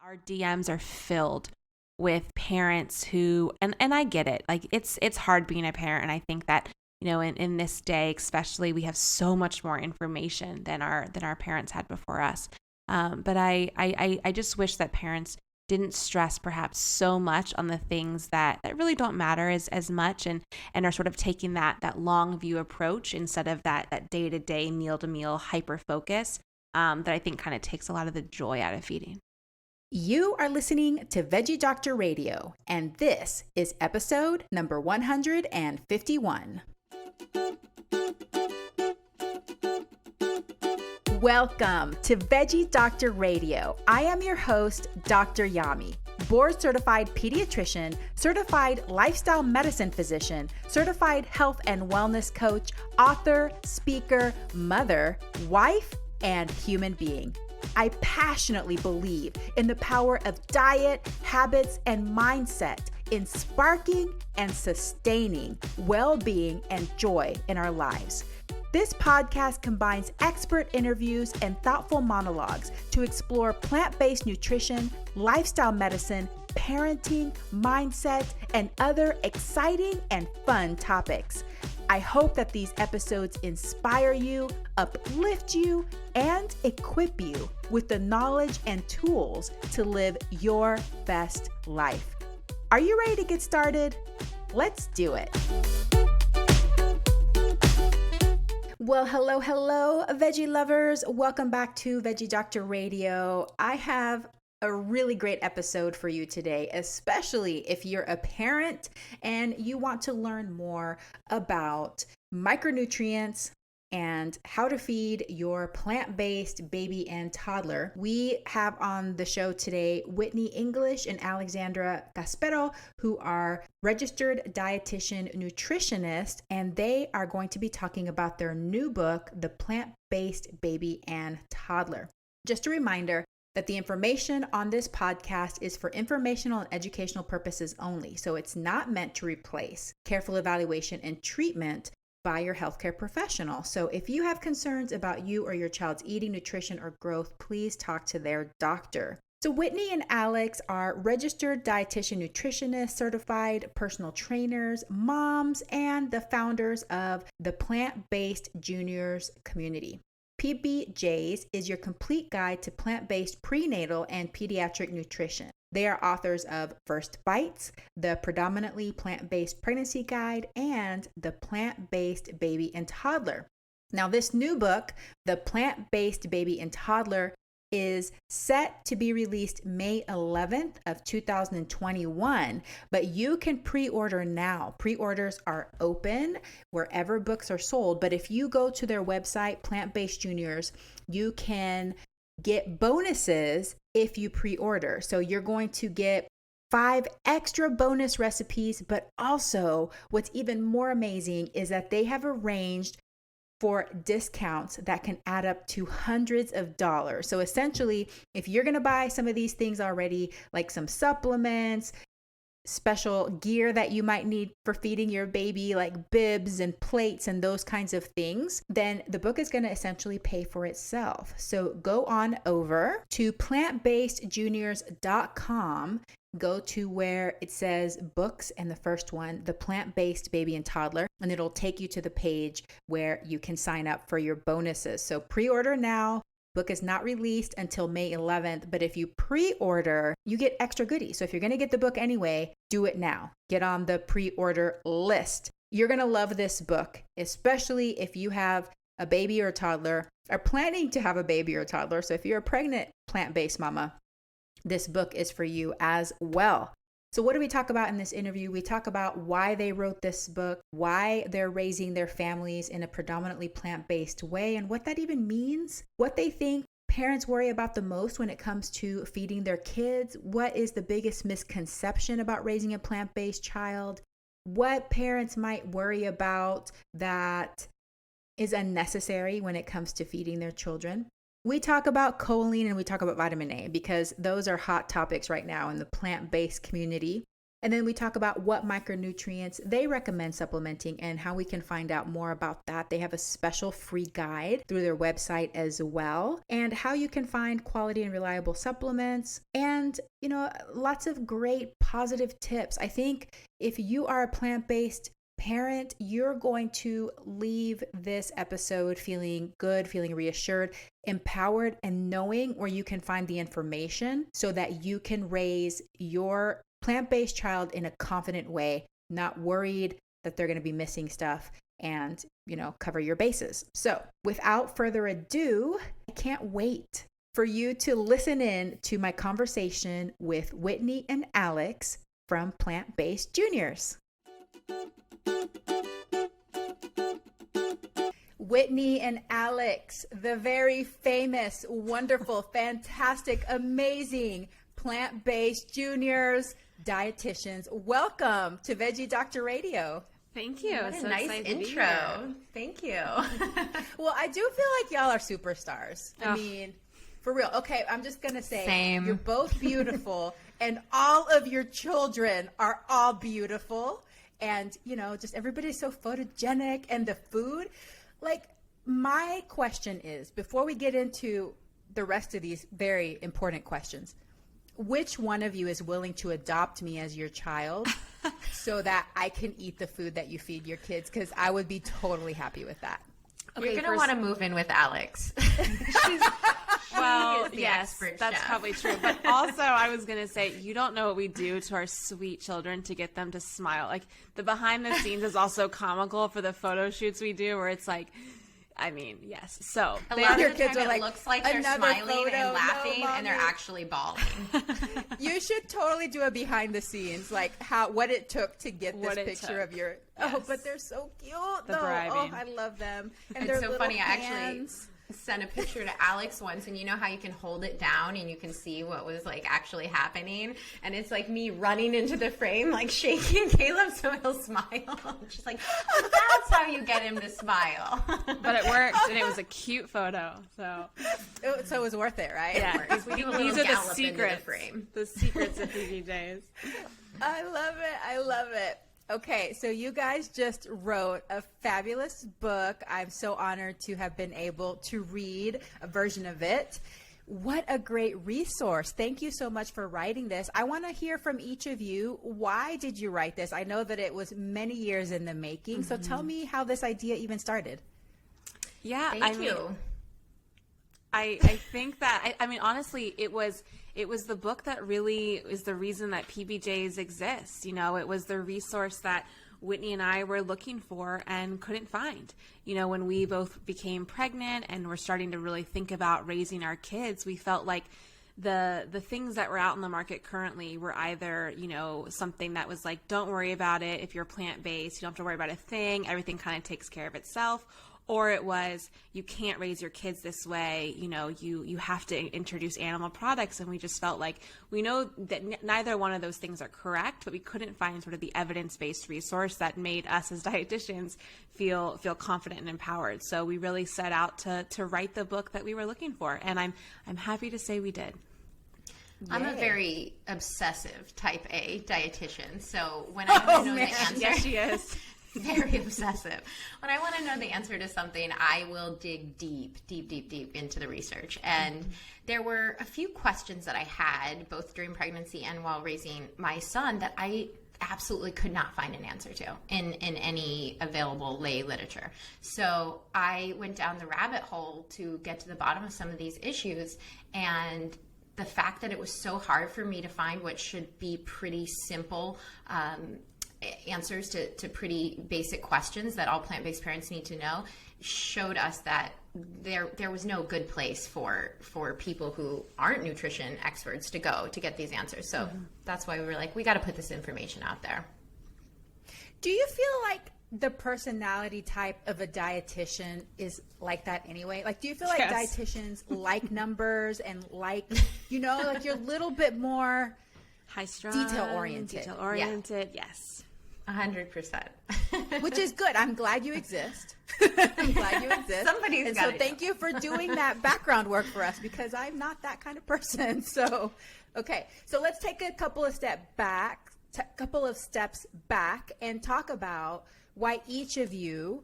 Our DMs are filled with parents who, and I get it, like it's hard being a parent. And I think that, in this day, especially, we have so much more information than our parents had before us. But I just wish that parents didn't stress perhaps so much on the things that really don't matter as much, and are sort of taking that long view approach instead of that day-to-day, meal-to-meal hyper focus that I think kind of takes a lot of the joy out of feeding. You are listening to Veggie Doctor Radio, and this is episode number 151. Welcome to Veggie Doctor Radio. I am your host, Dr. Yami, board-certified pediatrician, certified lifestyle medicine physician, certified health and wellness coach, author, speaker, mother, wife, and human being. I passionately believe in the power of diet, habits, and mindset in sparking and sustaining well-being and joy in our lives. This podcast combines expert interviews and thoughtful monologues to explore plant-based nutrition, lifestyle medicine, parenting, mindset, and other exciting and fun topics. I hope that these episodes inspire you, uplift you, and equip you with the knowledge and tools to live your best life. Are you ready to get started? Let's do it. Well, hello, veggie lovers. Welcome back to Veggie Doctor Radio. I have a really great episode for you today, especially if you're a parent and you want to learn more about micronutrients and how to feed your plant-based baby and toddler. We have on the show today Whitney English and Alexandra Caspero, who are registered dietitian nutritionists, and they are going to be talking about their new book, The Plant-Based Baby and Toddler. Just a reminder that the information on this podcast is for informational and educational purposes only, so it's not meant to replace careful evaluation and treatment by your healthcare professional. So if you have concerns about you or your child's eating, nutrition, or growth, please talk to their doctor. So Whitney and Alex are registered dietitian nutritionists, certified personal trainers, moms, and the founders of the Plant-Based Juniors community. PBJs is your complete guide to plant-based prenatal and pediatric nutrition. They are authors of First Bites, the predominantly plant-based pregnancy guide, and the Plant-Based Baby and Toddler. Now, this new book, The Plant-Based Baby and Toddler, is set to be released May 11th of 2021, but you can pre-order now. Pre-orders are open wherever books are sold, but if you go to their website, Plant-Based Juniors, you can get bonuses if you pre-order. So you're going to get 5 extra bonus recipes, but also what's even more amazing is that they have arranged for discounts that can add up to hundreds of dollars. So essentially, if you're going to buy some of these things already, like some supplements, special gear that you might need for feeding your baby, like bibs and plates and those kinds of things, then the book is going to essentially pay for itself. So go on over to plantbasedjuniors.com. Go to where it says books and the first one, The Plant-Based Baby and Toddler, and it'll take you to the page where you can sign up for your bonuses. So pre-order now. Book is not released until May 11th, but if you pre-order, you get extra goodies. So if you're going to get the book anyway, do it now. Get on the pre-order list. You're going to love this book, especially if you have a baby or a toddler, are planning to have a baby or a toddler. So if you're a pregnant plant-based mama, this book is for you as well. So what do we talk about in this interview? We talk about why they wrote this book, why they're raising their families in a predominantly plant-based way, and what that even means, what they think parents worry about the most when it comes to feeding their kids, what is the biggest misconception about raising a plant-based child, what parents might worry about that is unnecessary when it comes to feeding their children. We talk about choline and we talk about vitamin A because those are hot topics right now in the plant-based community. And then we talk about what micronutrients they recommend supplementing and how we can find out more about that. They have a special free guide through their website as well, and how you can find quality and reliable supplements, and, you know, lots of great positive tips. I think if you are a plant-based parent, you're going to leave this episode feeling good, feeling reassured, empowered, and knowing where you can find the information so that you can raise your plant-based child in a confident way, not worried that they're going to be missing stuff, and, you know, cover your bases. So without further ado, I can't wait for you to listen in to my conversation with Whitney and Alex from Plant-Based Juniors. Whitney and Alex, the very famous, wonderful, fantastic, amazing Plant-Based Juniors dietitians. Welcome to Veggie Doctor Radio. Thank you. What a so nice intro. Thank you. Well, I do feel like y'all are superstars. I mean, for real. Okay, I'm just going to say, Same. You're both beautiful, and all of your children are all beautiful. And, you know, just everybody's so photogenic, and the food. Like, my question is, before we get into the rest of these very important questions, which one of you is willing to adopt me as your child so that I can eat the food that you feed your kids? Because I would be totally happy with that. Okay, you're going to want to move in with Alex. Well, the yes, expert that's chef. probably true. But also, I was going to say, you don't know what we do to our sweet children to get them to smile. Like, the behind the scenes is also comical for the photo shoots we do, where it's like, I mean, yes. So A lot your of the kids time are like, it looks like they're "Another smiling photo, and laughing, no, and they're Mommy." actually bawling. You should totally do a behind the scenes, like what it took to get this picture of your. Oh, Yes. but they're so cute. The though. bribing. Oh, I love them. And It's their so little funny. I actually hands. sent a picture to Alex once, and you know how you can hold it down and you can see what was like actually happening, and it's like me running into the frame, like shaking Caleb so he'll smile. She's like, oh, that's how you get him to smile. But it worked, and it was a cute photo. So So it was worth it, right? yeah, We do a little these are the gallop into secrets. the frame. The secrets of PBJs. I love it. I love it. Okay, so you guys just wrote a fabulous book. I'm so honored to have been able to read a version of it. What a great resource. Thank you so much for writing this. I want to hear from each of you. Why did you write this? I know that it was many years in the making. So tell me how this idea even started. Yeah, Thank you. I think that, I mean, honestly, it was the book that really is the reason that PBJs exists. You know, it was the resource that Whitney and I were looking for and couldn't find. You know, when we both became pregnant and were starting to really think about raising our kids, we felt like the things that were out in the market currently were either, you know, something that was like, don't worry about it. If you're plant-based, you don't have to worry about a thing. Everything kind of takes care of itself. Or it was, you can't raise your kids this way, you know, you have to introduce animal products. And we just felt like, we know that neither one of those things are correct, but we couldn't find sort of the evidence-based resource that made us as dietitians feel confident and empowered. So we really set out to write the book that we were looking for. And I'm happy to say we did. I'm a very obsessive type A dietitian. So when I want to know the answer, Yes, she is. very obsessive. When I want to know the answer to something, I will dig deep into the research. And there were a few questions that I had both during pregnancy and while raising my son that I absolutely could not find an answer to in any available lay literature. So I went down the rabbit hole to get to the bottom of some of these issues, and the fact that it was so hard for me to find what should be pretty simple answers to pretty basic questions that all plant-based parents need to know showed us that there was no good place for people who aren't nutrition experts to go to get these answers. So that's why we were like, we got to put this information out there. Do you feel like the personality type of a dietitian is like that anyway? Like, do you feel like Yes. dietitians like numbers and like, you know, like you're a little bit more High strung, Detail-oriented. Detail oriented, yes. 100%. which is good. I'm glad you exist. I'm glad you exist. Somebody's and gotta so do. thank you for doing that background work for us, because I'm not that kind of person. So, okay. So let's take a couple of steps back couple of steps back and talk about why each of you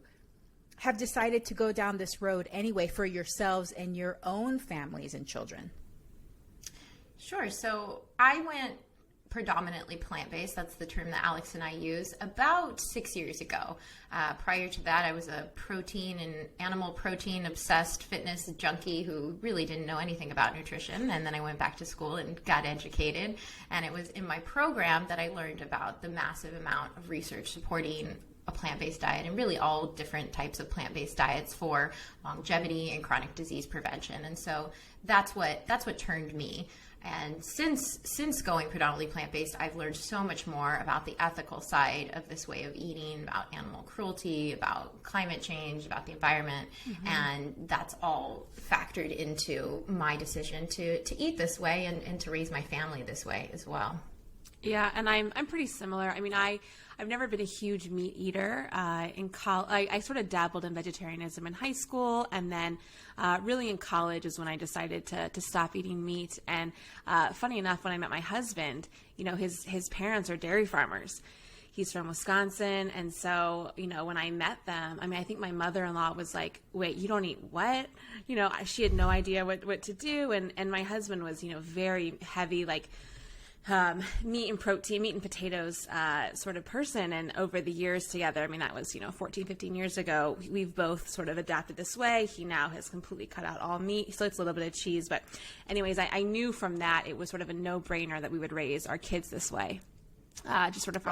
have decided to go down this road anyway for yourselves and your own families and children. Sure. So I went predominantly plant-based. That's the term that Alex and I use about 6 years ago. Prior to that, I was a protein and animal protein obsessed fitness junkie who really didn't know anything about nutrition. And then I went back to school and got educated. And it was in my program that I learned about the massive amount of research supporting a plant-based diet and really all different types of plant-based diets for longevity and chronic disease prevention. And so that's what turned me. And since going predominantly plant-based, I've learned so much more about the ethical side of this way of eating, about animal cruelty, about climate change, about the environment. Mm-hmm. And that's all factored into my decision to eat this way and to raise my family this way as well. Yeah, and I'm pretty similar. I mean, I've never been a huge meat eater. In college, I sort of dabbled in vegetarianism in high school, and then really in college is when I decided to stop eating meat. And funny enough, when I met my husband, you know, his parents are dairy farmers. He's from Wisconsin, and so, you know, when I met them, I mean, I think my mother-in-law was like, "Wait, you don't eat what?" You know, she had no idea what to do, and my husband was, you know, very heavy, like, meat and protein, meat and potatoes sort of person. And over the years together, I mean, that was, 14, 15 years ago, we've both sort of adapted this way. He now has completely cut out all meat. So it's a little bit of cheese. But anyways, I knew from that it was sort of a no-brainer that we would raise our kids this way. Just sort of for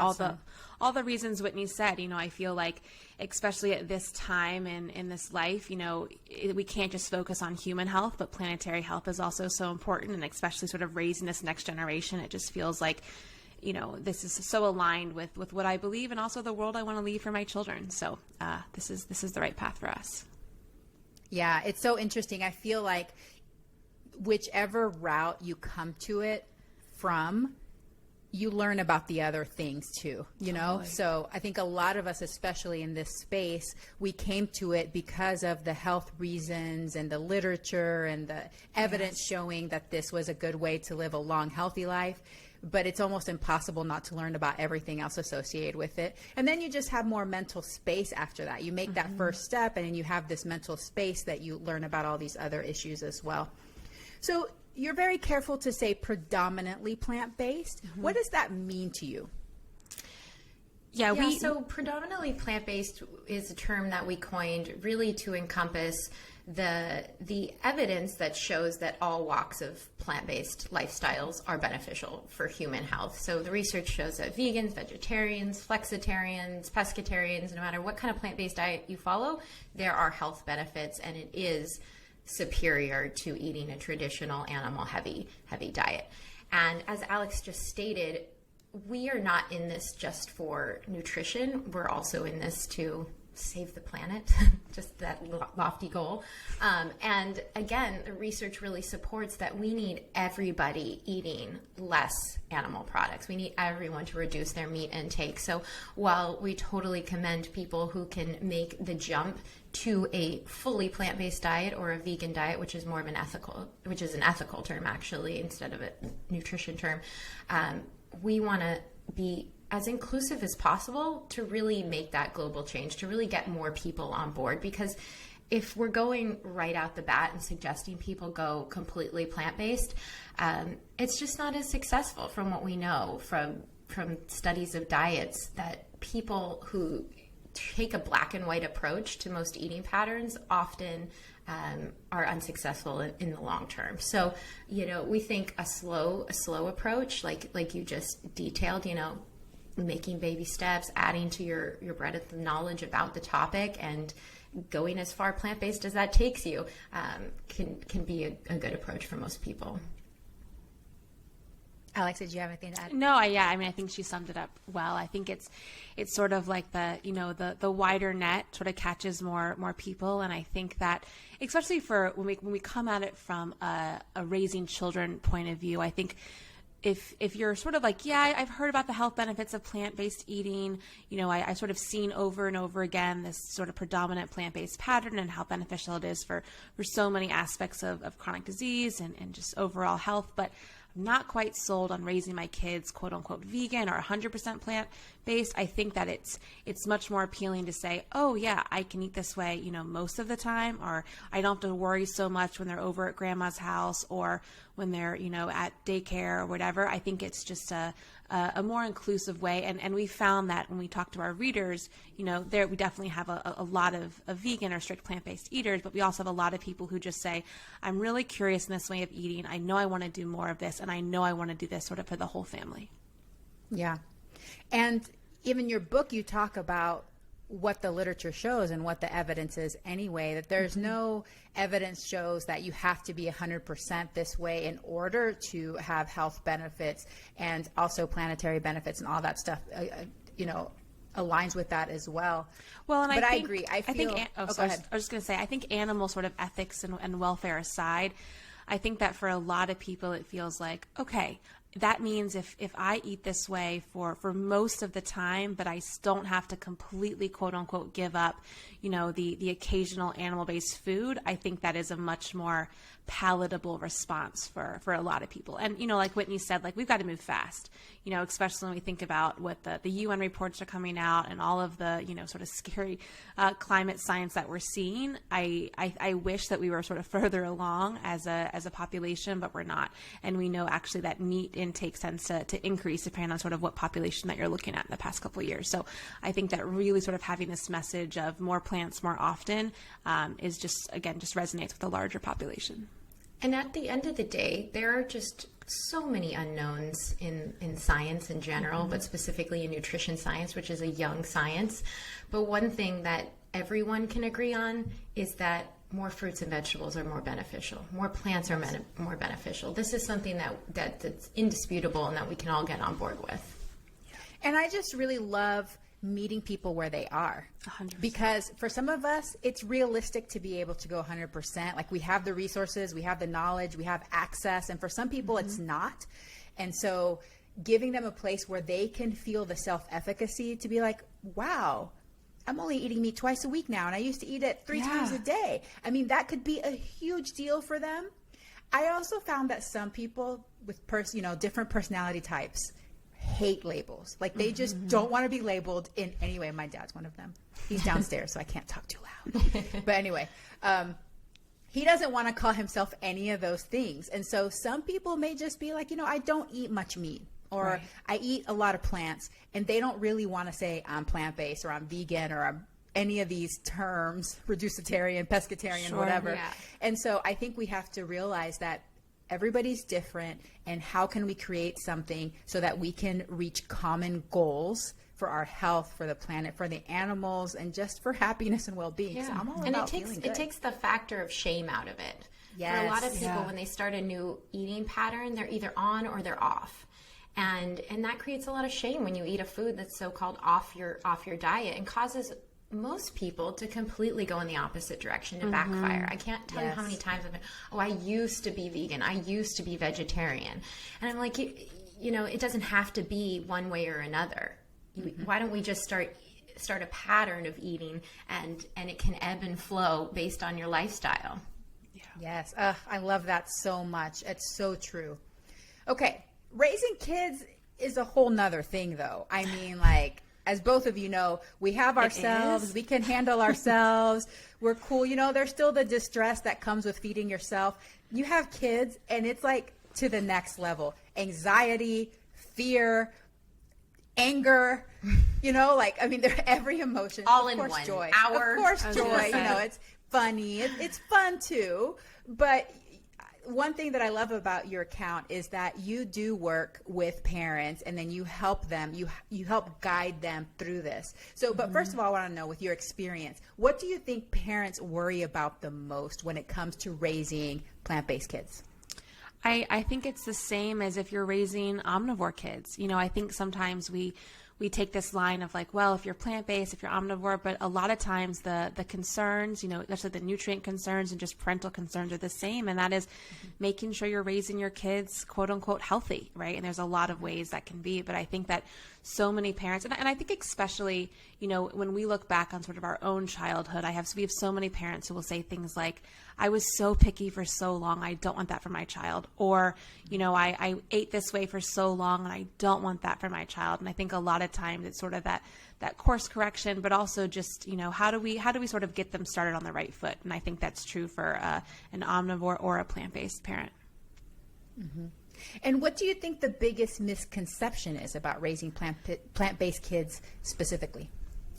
all the reasons Whitney said. I feel like, especially at this time in this life, we can't just focus on human health, but planetary health is also so important, and especially sort of raising this next generation. It just feels like, this is so aligned with what I believe and also the world I want to leave for my children. So this is the right path for us. Yeah, it's so interesting. I feel like whichever route you come to it from, you learn about the other things too, Totally. So I think a lot of us, especially in this space, we came to it because of the health reasons and the literature and the evidence showing that this was a good way to live a long, healthy life. But it's almost impossible not to learn about everything else associated with it. And then you just have more mental space after that. You make that first step, and then you have this mental space that you learn about all these other issues as well. So you're very careful to say predominantly plant-based. Mm-hmm. What does that mean to you? So predominantly plant-based is a term that we coined really to encompass the evidence that shows that all walks of plant-based lifestyles are beneficial for human health. So the research shows that vegans, vegetarians, flexitarians, pescatarians, no matter what kind of plant-based diet you follow, there are health benefits, and it is superior to eating a traditional animal heavy diet. And as Alex just stated, we are not in this just for nutrition. We're also in this to save the planet, just that lofty goal. And again, the research really supports that we need everybody eating less animal products. We need everyone to reduce their meat intake. So while we totally commend people who can make the jump to a fully plant-based diet or a vegan diet, which is an ethical term actually, instead of a nutrition term, we want to be as inclusive as possible to really make that global change, to really get more people on board. Because if we're going right out the bat and suggesting people go completely plant-based, it's just not as successful from what we know from studies of diets, that people who take a black and white approach to most eating patterns often are unsuccessful in the long term. So, we think a slow approach, like you just detailed, making baby steps, adding to your breadth of knowledge about the topic, and going as far plant-based as that takes you, can be a good approach for most people. Alex, did you have anything to add? No, I think she summed it up well. I think it's sort of like the wider net sort of catches more people, and I think that especially for when we come at it from a raising children point of view, I think if you're sort of like, I've heard about the health benefits of plant-based eating, I sort of seen over and over again this sort of predominant plant-based pattern and how beneficial it is for so many aspects of chronic disease and just overall health. But I'm not quite sold on raising my kids quote unquote vegan or 100% plant-based. I think that it's much more appealing to say, oh yeah, I can eat this way, most of the time, or I don't have to worry so much when they're over at grandma's house or when they're, at daycare or whatever. I think it's just a more inclusive way. And we found that when we talk to our readers, there we definitely have a lot of vegan or strict plant-based eaters, but we also have a lot of people who just say, I'm really curious in this way of eating. I know I want to do more of this, and I know I want to do this sort of for the whole family. Yeah. And even your book, you talk about what the literature shows and what the evidence is anyway, that there's no evidence shows that you have to be 100% this way in order to have health benefits and also planetary benefits and all that stuff, aligns with that as well. Well, and but I agree. I was just going to say, I think animal sort of ethics and welfare aside, I think that for a lot of people, it feels like, okay, that means if I eat this way for most of the time, but I don't have to completely, quote unquote, give up, the occasional animal-based food, I think that is a much more palatable response for a lot of people. And, like Whitney said, like we've got to move fast, especially when we think about what the UN reports are coming out and all of the, sort of scary climate science that we're seeing. I wish that we were sort of further along as a population, but we're not. And we know actually that meat intake tends to increase depending on sort of what population that you're looking at in the past couple of years. So I think that really sort of having this message of more plants more often is just resonates with a larger population. And at the end of the day, there are just so many unknowns in science in general, but specifically in nutrition science, which is a young science. But one thing that everyone can agree on is that more fruits and vegetables are more beneficial. More plants are more beneficial. This is something that's indisputable and that we can all get on board with. And I just really love meeting people where they are. 100%. Because for some of us, it's realistic to be able to go 100%. Like we have the resources, we have the knowledge, we have access. And for some people, it's not. And so giving them a place where they can feel the self-efficacy to be like, wow, I'm only eating meat twice a week now. And I used to eat it 3 times a day. I mean, that could be a huge deal for them. I also found that some people with different personality types hate labels. Like they just don't want to be labeled in any way. My dad's one of them. He's downstairs, so I can't talk too loud. But anyway, he doesn't want to call himself any of those things. And so some people may just be like, I don't eat much meat, or I eat a lot of plants, and they don't really want to say I'm plant-based or I'm vegan or I'm any of these terms, reducitarian, pescatarian, whatever. Yeah. And so I think we have to realize that everybody's different, and how can we create something so that we can reach common goals for our health, for the planet, for the animals, and just for happiness and well-being. Yeah. So I'm all about feeling good. It takes the factor of shame out of it. Yes. For a lot of people, when they start a new eating pattern, they're either on or they're off. And that creates a lot of shame when you eat a food that's so-called off your diet, and causes most people to completely go in the opposite direction and backfire. I can't tell you how many times I've been, I used to be vegan, I used to be vegetarian. And I'm like, it doesn't have to be one way or another. Why don't we just start a pattern of eating, and it can ebb and flow based on your lifestyle. Yeah. Yes. I love that so much. It's so true. Okay. Raising kids is a whole nother thing though. I mean, like, as both of you know, we have ourselves, we can handle ourselves, we're cool. There's still the distress that comes with feeding yourself. You have kids, and it's like to the next level. Anxiety, fear, anger, they're every emotion. All in one. Joy. Of course, joy. It's funny. It's fun too. But one thing that I love about your account is that you do work with parents, and then you help them, you help guide them through this. So, but first of all, I want to know, with your experience, what do you think parents worry about the most when it comes to raising plant-based kids? I think it's the same as if you're raising omnivore kids. I think sometimes we we take this line of like, well, if you're plant-based, if you're omnivore, but a lot of times the concerns, especially the nutrient concerns and just parental concerns are the same. And that is making sure you're raising your kids, quote unquote, healthy, right? And there's a lot of ways that can be, but I think that so many parents, and I think especially, when we look back on sort of our own childhood, we have so many parents who will say things like, I was so picky for so long, I don't want that for my child. Or, I ate this way for so long and I don't want that for my child. And I think a lot of times it's sort of that course correction, but also just, how do we sort of get them started on the right foot? And I think that's true for an omnivore or a plant-based parent. Mm-hmm. And what do you think the biggest misconception is about raising plant-based kids specifically?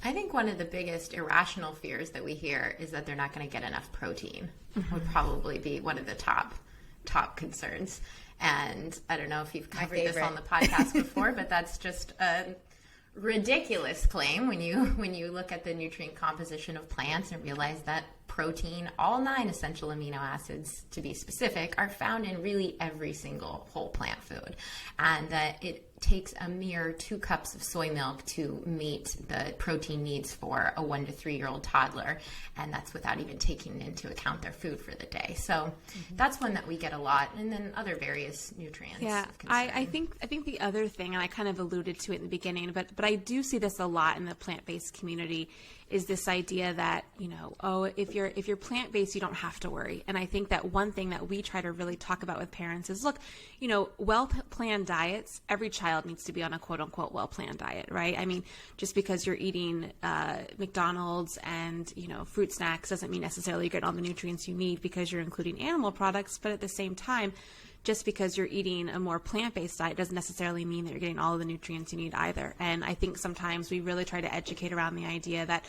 I think one of the biggest irrational fears that we hear is that they're not going to get enough protein. Would probably be one of the top concerns. And I don't know if you've covered this on the podcast before, but that's just a ridiculous claim when you look at the nutrient composition of plants and realize that protein, all 9 essential amino acids to be specific, are found in really every single whole plant food, and that it takes a mere 2 cups of soy milk to meet the protein needs for a 1 to 3 year old toddler, and that's without even taking into account their food for the day. So that's one that we get a lot, and then other various nutrients. Yeah, I think the other thing, and I kind of alluded to it in the beginning, but I do see this a lot in the plant-based community, is this idea that, if you're plant-based, you don't have to worry. And I think that one thing that we try to really talk about with parents is, look, well-planned diets, every child needs to be on a quote-unquote well-planned diet, right? I mean, just because you're eating McDonald's and, fruit snacks doesn't mean necessarily you're getting all the nutrients you need because you're including animal products. But at the same time, just because you're eating a more plant-based diet doesn't necessarily mean that you're getting all of the nutrients you need either. And I think sometimes we really try to educate around the idea that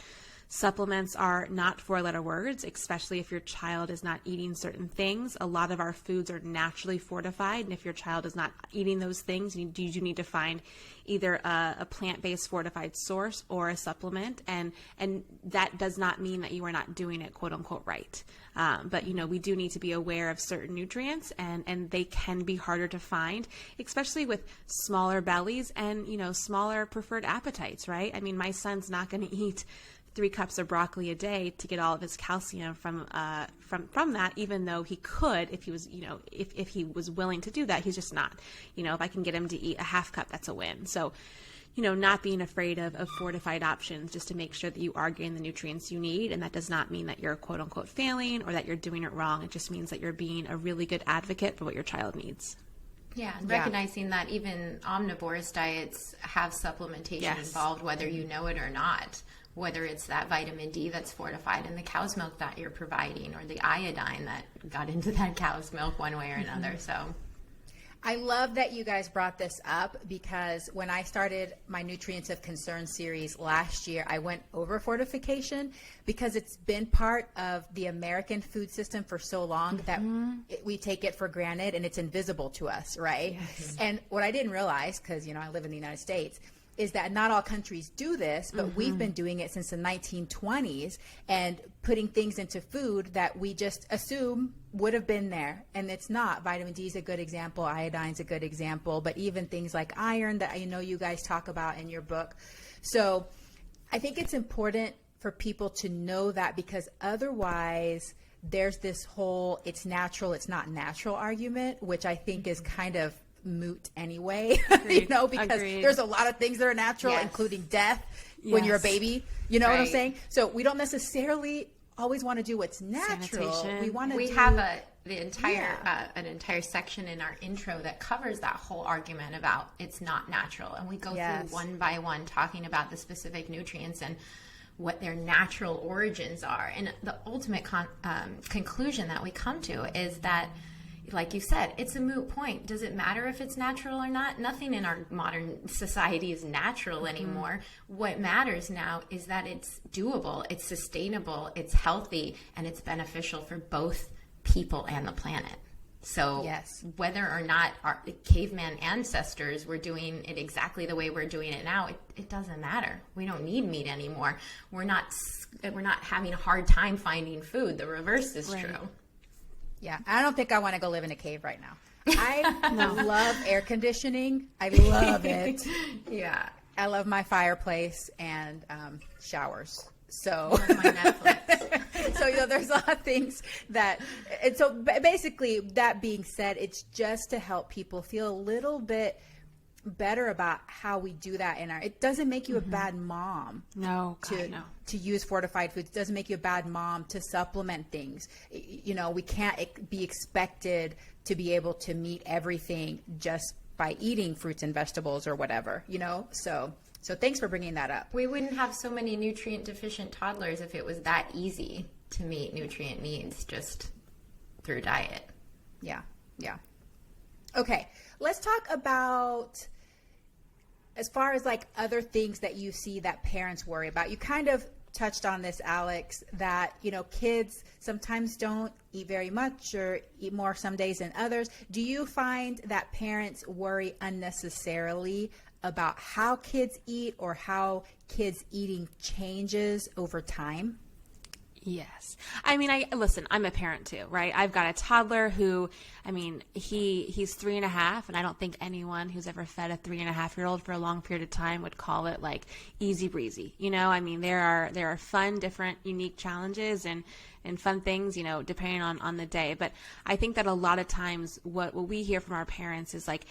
supplements are not 4-letter words, especially if your child is not eating certain things. A lot of our foods are naturally fortified, and if your child is not eating those things, you need to find either a plant-based fortified source or a supplement, and that does not mean that you are not doing it quote unquote right. But we do need to be aware of certain nutrients, and they can be harder to find, especially with smaller bellies and smaller preferred appetites, right? I mean, my son's not going to eat 3 cups of broccoli a day to get all of his calcium from that, even though he could if he was, if he was willing to do that. He's just not. If I can get him to eat a half cup, that's a win. So, not being afraid of fortified options, just to make sure that you are getting the nutrients you need. And that does not mean that you're quote unquote failing or that you're doing it wrong. It just means that you're being a really good advocate for what your child needs. Yeah, and recognizing that even omnivorous diets have supplementation involved, whether you know it or not. Whether it's that vitamin D that's fortified in the cow's milk that you're providing, or the iodine that got into that cow's milk one way or another. So I love that you guys brought this up, because when I started my Nutrients of Concern series last year, I went over fortification because it's been part of the American food system for so long that we take it for granted and it's invisible to us, right? Yes. And what I didn't realize, because I live in the United States, is that not all countries do this, but we've been doing it since the 1920s, and putting things into food that we just assume would have been there, and it's not. Vitamin D is a good example, iodine's a good example, but even things like iron that I know you guys talk about in your book. So I think it's important for people to know that, because otherwise there's this whole it's natural, it's not natural argument, which I think is kind of moot anyway. Because there's a lot of things that are natural, including death when you're a baby, what I'm saying? So we don't necessarily always want to do what's natural. Sanitation. We have an entire section in our intro that covers that whole argument about it's not natural, and we go through one by one talking about the specific nutrients and what their natural origins are. And the ultimate conclusion that we come to is that, like you said, it's a moot point. Does it matter if it's natural or not? Nothing in our modern society is natural anymore. What matters now is that it's doable, it's sustainable, it's healthy, and it's beneficial for both people and the planet. So whether or not our caveman ancestors were doing it exactly the way we're doing it now, it doesn't matter. We don't need meat anymore. We're not having a hard time finding food. The reverse is true. Yeah, I don't think I want to go live in a cave right now. I love air conditioning. I love it. Yeah. I love my fireplace and showers. So, my Netflix. So there's a lot of things that, and so basically, that being said, it's just to help people feel a little bit better about how we do that it doesn't make you a bad mom. No, to use fortified foods. It doesn't make you a bad mom to supplement things. We can't be expected to be able to meet everything just by eating fruits and vegetables or whatever, So thanks for bringing that up. We wouldn't have so many nutrient deficient toddlers if it was that easy to meet nutrient needs just through diet. Yeah. Okay, let's talk about, as far as like other things that you see that parents worry about. You kind of touched on this, Alex, that, kids sometimes don't eat very much or eat more some days than others. Do you find that parents worry unnecessarily about how kids eat or how kids eating changes over time? Yes. I mean, listen, I'm a parent too, right? I've got a toddler who, he's 3.5, and I don't think anyone who's ever fed a 3.5-year-old for a long period of time would call it like easy breezy. There are fun, different, unique challenges and fun things, depending on the day. But I think that a lot of times what we hear from our parents is like,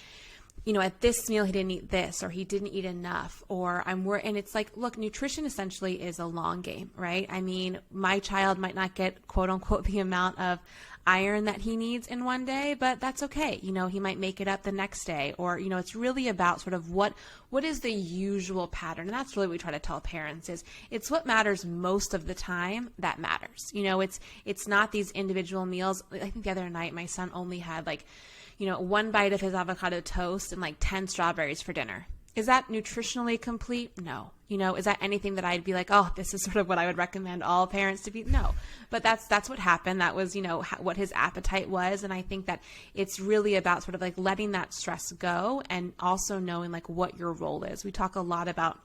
at this meal, he didn't eat this, or he didn't eat enough, or and it's like, look, nutrition essentially is a long game, right? My child might not get, quote unquote, the amount of iron that he needs in one day, but that's okay. He might make it up the next day, or, it's really about sort of what is the usual pattern. And that's really what we try to tell parents is it's what matters most of the time that matters. It's not these individual meals. I think the other night my son only had one bite of his avocado toast and 10 strawberries for dinner. Is that nutritionally complete? No. Is that anything that I'd be like, oh, this is sort of what I would recommend all parents to be? No. But that's what happened. That was, what his appetite was. And I think that it's really about sort of letting that stress go and also knowing what your role is. We talk a lot about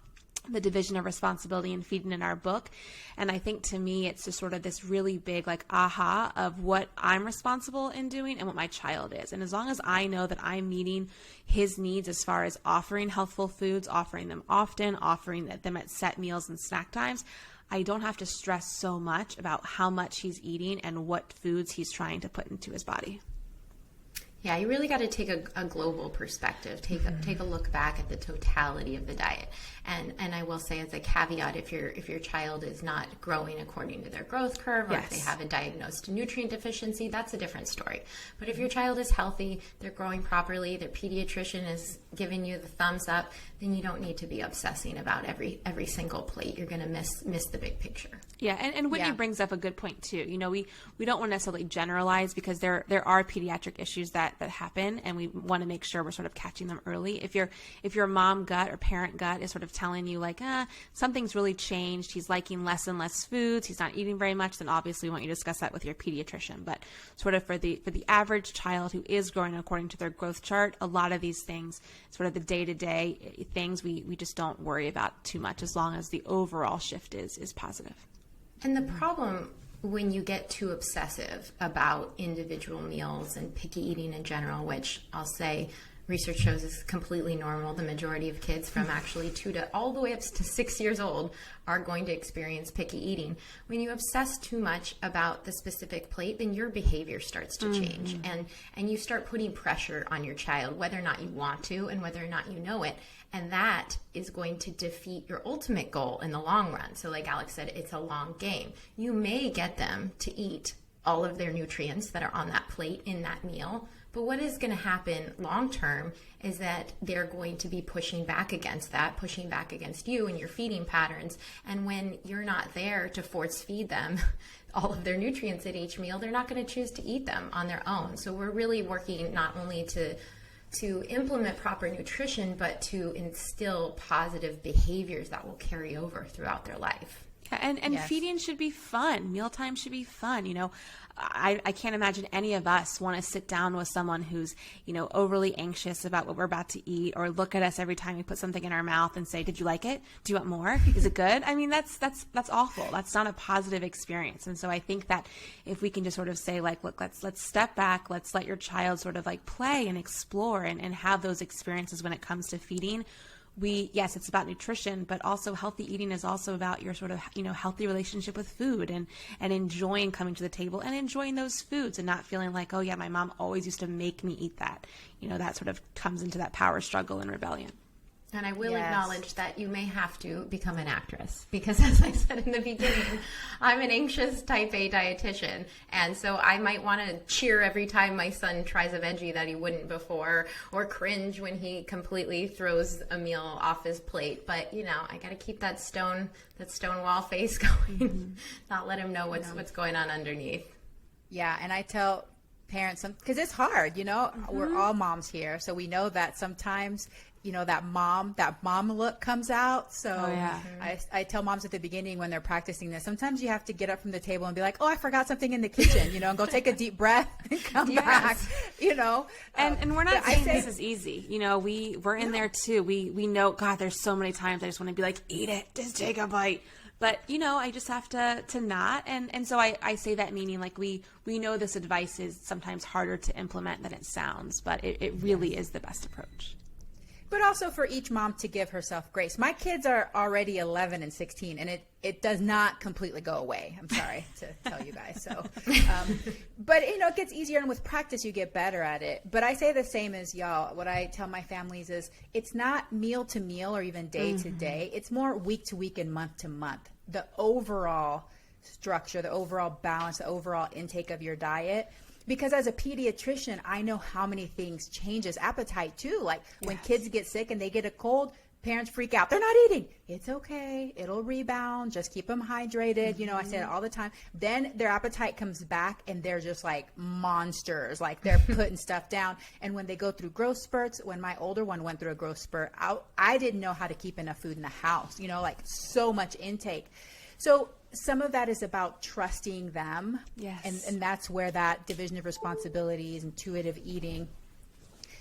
the division of responsibility in feeding in our book. And I think to me, it's just sort of this really big aha of what I'm responsible in doing and what my child is. And as long as I know that I'm meeting his needs as far as offering healthful foods, offering them often, offering them at set meals and snack times, I don't have to stress so much about how much he's eating and what foods he's trying to put into his body. Yeah, you really got to take a global perspective. Take a look back at the totality of the diet. And I will say as a caveat, if your child is not growing according to their growth curve, or if they have a diagnosed nutrient deficiency, that's a different story. But if your child is healthy, they're growing properly, their pediatrician is giving you the thumbs up, then you don't need to be obsessing about every single plate. You're going to miss the big picture. Yeah, and Whitney brings up a good point too. We don't want to necessarily generalize because there are pediatric issues that happen, and we want to make sure we're sort of catching them early. If your mom gut or parent gut is sort of telling you something's really changed, he's liking less and less foods, he's not eating very much, then obviously we want you to discuss that with your pediatrician. But sort of for the average child who is growing according to their growth chart, a lot of these things, sort of the day-to-day things, we just don't worry about too much as long as the overall shift is positive. And the problem when you get too obsessive about individual meals and picky eating in general, which I'll say research shows is completely normal. The majority of kids from actually 2 to all the way up to 6 years old are going to experience picky eating. When you obsess too much about the specific plate, then your behavior starts to change, and you start putting pressure on your child, whether or not you want to and whether or not you know it. And that is going to defeat your ultimate goal in the long run. So like Alex said, it's a long game. You may get them to eat all of their nutrients that are on that plate in that meal, but what is going to happen long term is that they're going to be pushing back against that, pushing back against you and your feeding patterns. And when you're not there to force feed them all of their nutrients at each meal, they're not going to choose to eat them on their own. So we're really working not only to implement proper nutrition, but to instill positive behaviors that will carry over throughout their life. And feeding should be fun. Mealtime should be fun. I can't imagine any of us want to sit down with someone who's, overly anxious about what we're about to eat, or look at us every time we put something in our mouth and say, did you like it? Do you want more? Is it good? I mean, that's awful. That's not a positive experience. And so I think that if we can just sort of say look, let's step back, let's let your child sort of play and explore and have those experiences when it comes to feeding, yes, it's about nutrition, but also healthy eating is also about your sort of, healthy relationship with food and enjoying coming to the table and enjoying those foods and not feeling like, oh yeah, my mom always used to make me eat that. That sort of comes into that power struggle and rebellion. And I will acknowledge that you may have to become an actress because, as I said in the beginning, I'm an anxious type A dietitian. And so I might want to cheer every time my son tries a veggie that he wouldn't before, or cringe when he completely throws a meal off his plate. But, I got to keep that stone wall face going, not let him know what's going on underneath. Yeah. And I tell parents, because it's hard, we're all moms here. So we know that sometimes that mom look comes out. So I tell moms at the beginning when they're practicing this, sometimes you have to get up from the table and be like, oh, I forgot something in the kitchen, and go take a deep breath and come back, And we're not saying this is easy. We're in there too. We know, God, there's so many times I just want to be like, eat it, just take a bite. But, I just have to not. And so I say that meaning like we know this advice is sometimes harder to implement than it sounds, but it really is the best approach. But also for each mom to give herself grace. My kids are already 11 and 16, and it does not completely go away. I'm sorry to tell you guys. So, but it gets easier, and with practice, you get better at it. But I say the same as y'all. What I tell my families is it's not meal to meal or even day to day. It's more week to week and month to month. The overall structure, the overall balance, the overall intake of your diet. Because as a pediatrician, I know how many things changes appetite too. Like when kids get sick and they get a cold, parents freak out. They're not eating. It's okay. It'll rebound. Just keep them hydrated. I say it all the time. Then their appetite comes back and they're just like monsters. Like they're putting stuff down. And when they go through growth spurts, when my older one went through a growth spurt, I didn't know how to keep enough food in the house, like so much intake. So some of that is about trusting them. Yes. And that's where that division of responsibilities, intuitive eating,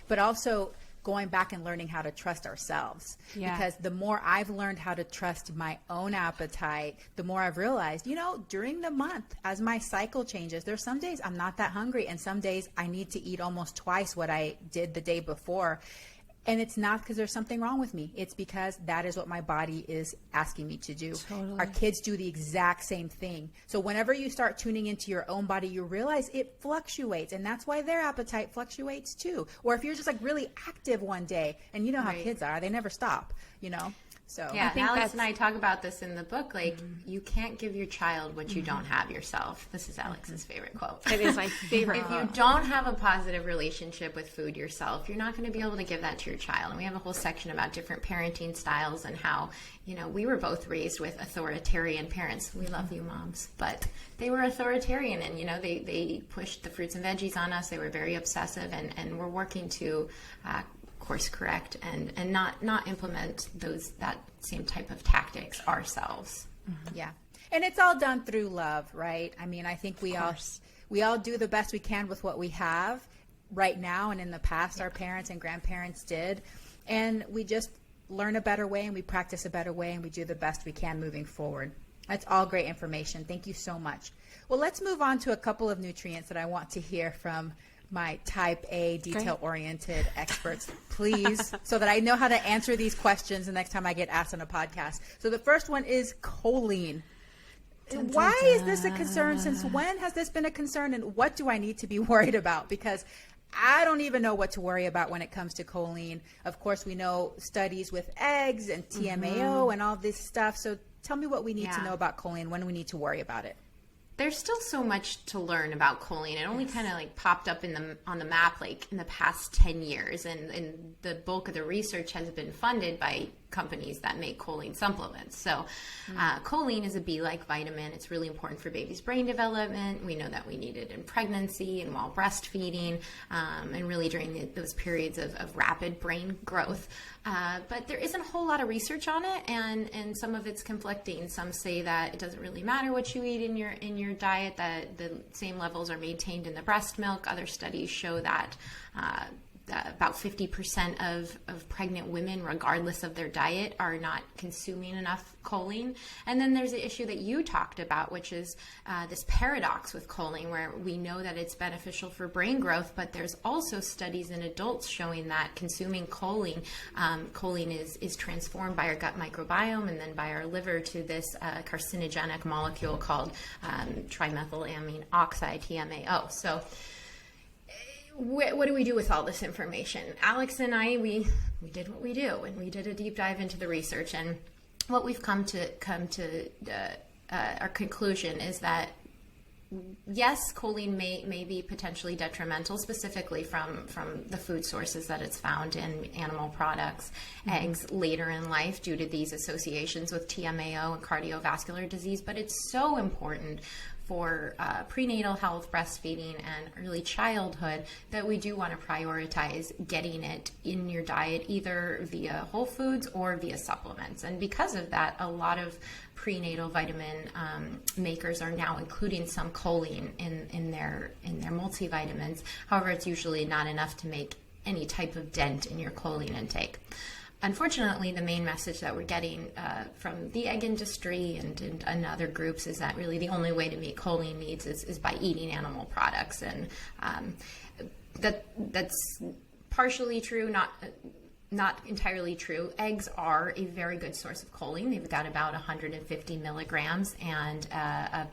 but also going back and learning how to trust ourselves. Yeah. Because the more I've learned how to trust my own appetite, the more I've realized, during the month, as my cycle changes, there's some days I'm not that hungry, and some days I need to eat almost twice what I did the day before. And it's not because there's something wrong with me. It's because that is what my body is asking me to do. Totally. Our kids do the exact same thing. So whenever you start tuning into your own body, you realize it fluctuates. And that's why their appetite fluctuates too. Or if you're just like really active one day, and you know how kids are, they never stop, So yeah, Alex and I talk about this in the book. Like, you can't give your child what you don't have yourself. This is Alex's favorite quote. It is my favorite. If you don't have a positive relationship with food yourself, you're not going to be able to give that to your child. And we have a whole section about different parenting styles and how, we were both raised with authoritarian parents. We love you, moms, but they were authoritarian, and they pushed the fruits and veggies on us. They were very obsessive, and we're working to course correct and not implement that same type of tactics ourselves. Yeah. And it's all done through love, right? I mean, I think we all do the best we can with what we have right now, and in the past our parents and grandparents did, and we just learn a better way, and we practice a better way, and we do the best we can moving forward. That's all great information. Thank you so much. Well, let's move on to a couple of nutrients that I want to hear from my type A detail-oriented experts, please, so that I know how to answer these questions the next time I get asked on a podcast. So the first one is choline. Why is this a concern? Since when has this been a concern, and what do I need to be worried about? Because I don't even know what to worry about when it comes to choline. Of course, we know studies with eggs and TMAO and all this stuff. So tell me what we need to know about choline, when we need to worry about it. There's still so much to learn about choline. It only kind of popped up on the map in the past 10 years, and the bulk of the research has been funded by companies that make choline supplements. So choline is a B-like vitamin. It's really important for baby's brain development. We know that we need it in pregnancy and while breastfeeding, and really during those periods of rapid brain growth. But there isn't a whole lot of research on it, and some of it's conflicting. Some say that it doesn't really matter what you eat in your diet, that the same levels are maintained in the breast milk. Other studies show that about 50% of pregnant women, regardless of their diet, are not consuming enough choline. And then there's the issue that you talked about, which is this paradox with choline, where we know that it's beneficial for brain growth, but there's also studies in adults showing that consuming choline, choline is transformed by our gut microbiome and then by our liver to this carcinogenic molecule called trimethylamine oxide, TMAO. So what do we do with all this information? Alex and I, we did what we do, and we did a deep dive into the research, and what we've come to our conclusion is that yes, choline may be potentially detrimental, specifically from the food sources that it's found in animal products, eggs later in life, due to these associations with TMAO and cardiovascular disease. But it's so important for prenatal health, breastfeeding, and early childhood that we do want to prioritize getting it in your diet, either via whole foods or via supplements. And because of that, a lot of prenatal vitamin makers are now including some choline in their multivitamins. However, it's usually not enough to make any type of dent in your choline intake. Unfortunately, the main message that we're getting from the egg industry and other groups is that really the only way to meet choline needs is by eating animal products. And that's partially true, not entirely true. Eggs are a very good source of choline. They've got about 150 milligrams, and a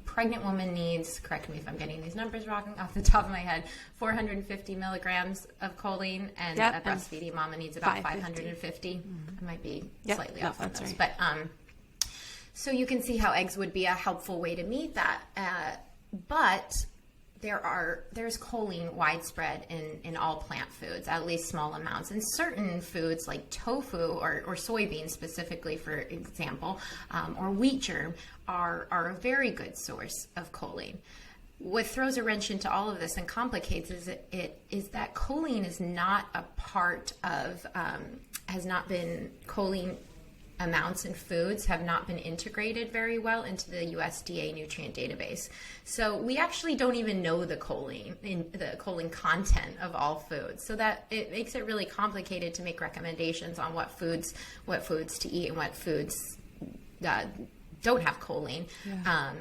pregnant woman needs, correct me if I'm getting these numbers wrong off the top of my head, 450 milligrams of choline, and a breastfeeding mama needs about 550. I might be slightly off on those. Right. But so you can see how eggs would be a helpful way to meet that. But there's choline widespread in all plant foods, at least small amounts. And certain foods like tofu or soybeans specifically, for example, or wheat germ are a very good source of choline. What throws a wrench into all of this and complicates is that choline is not a part of, choline amounts in foods have not been integrated very well into the USDA nutrient database. So we actually don't even know the choline content of all foods. So that it makes it really complicated to make recommendations on what foods to eat and what foods don't have choline. Yeah.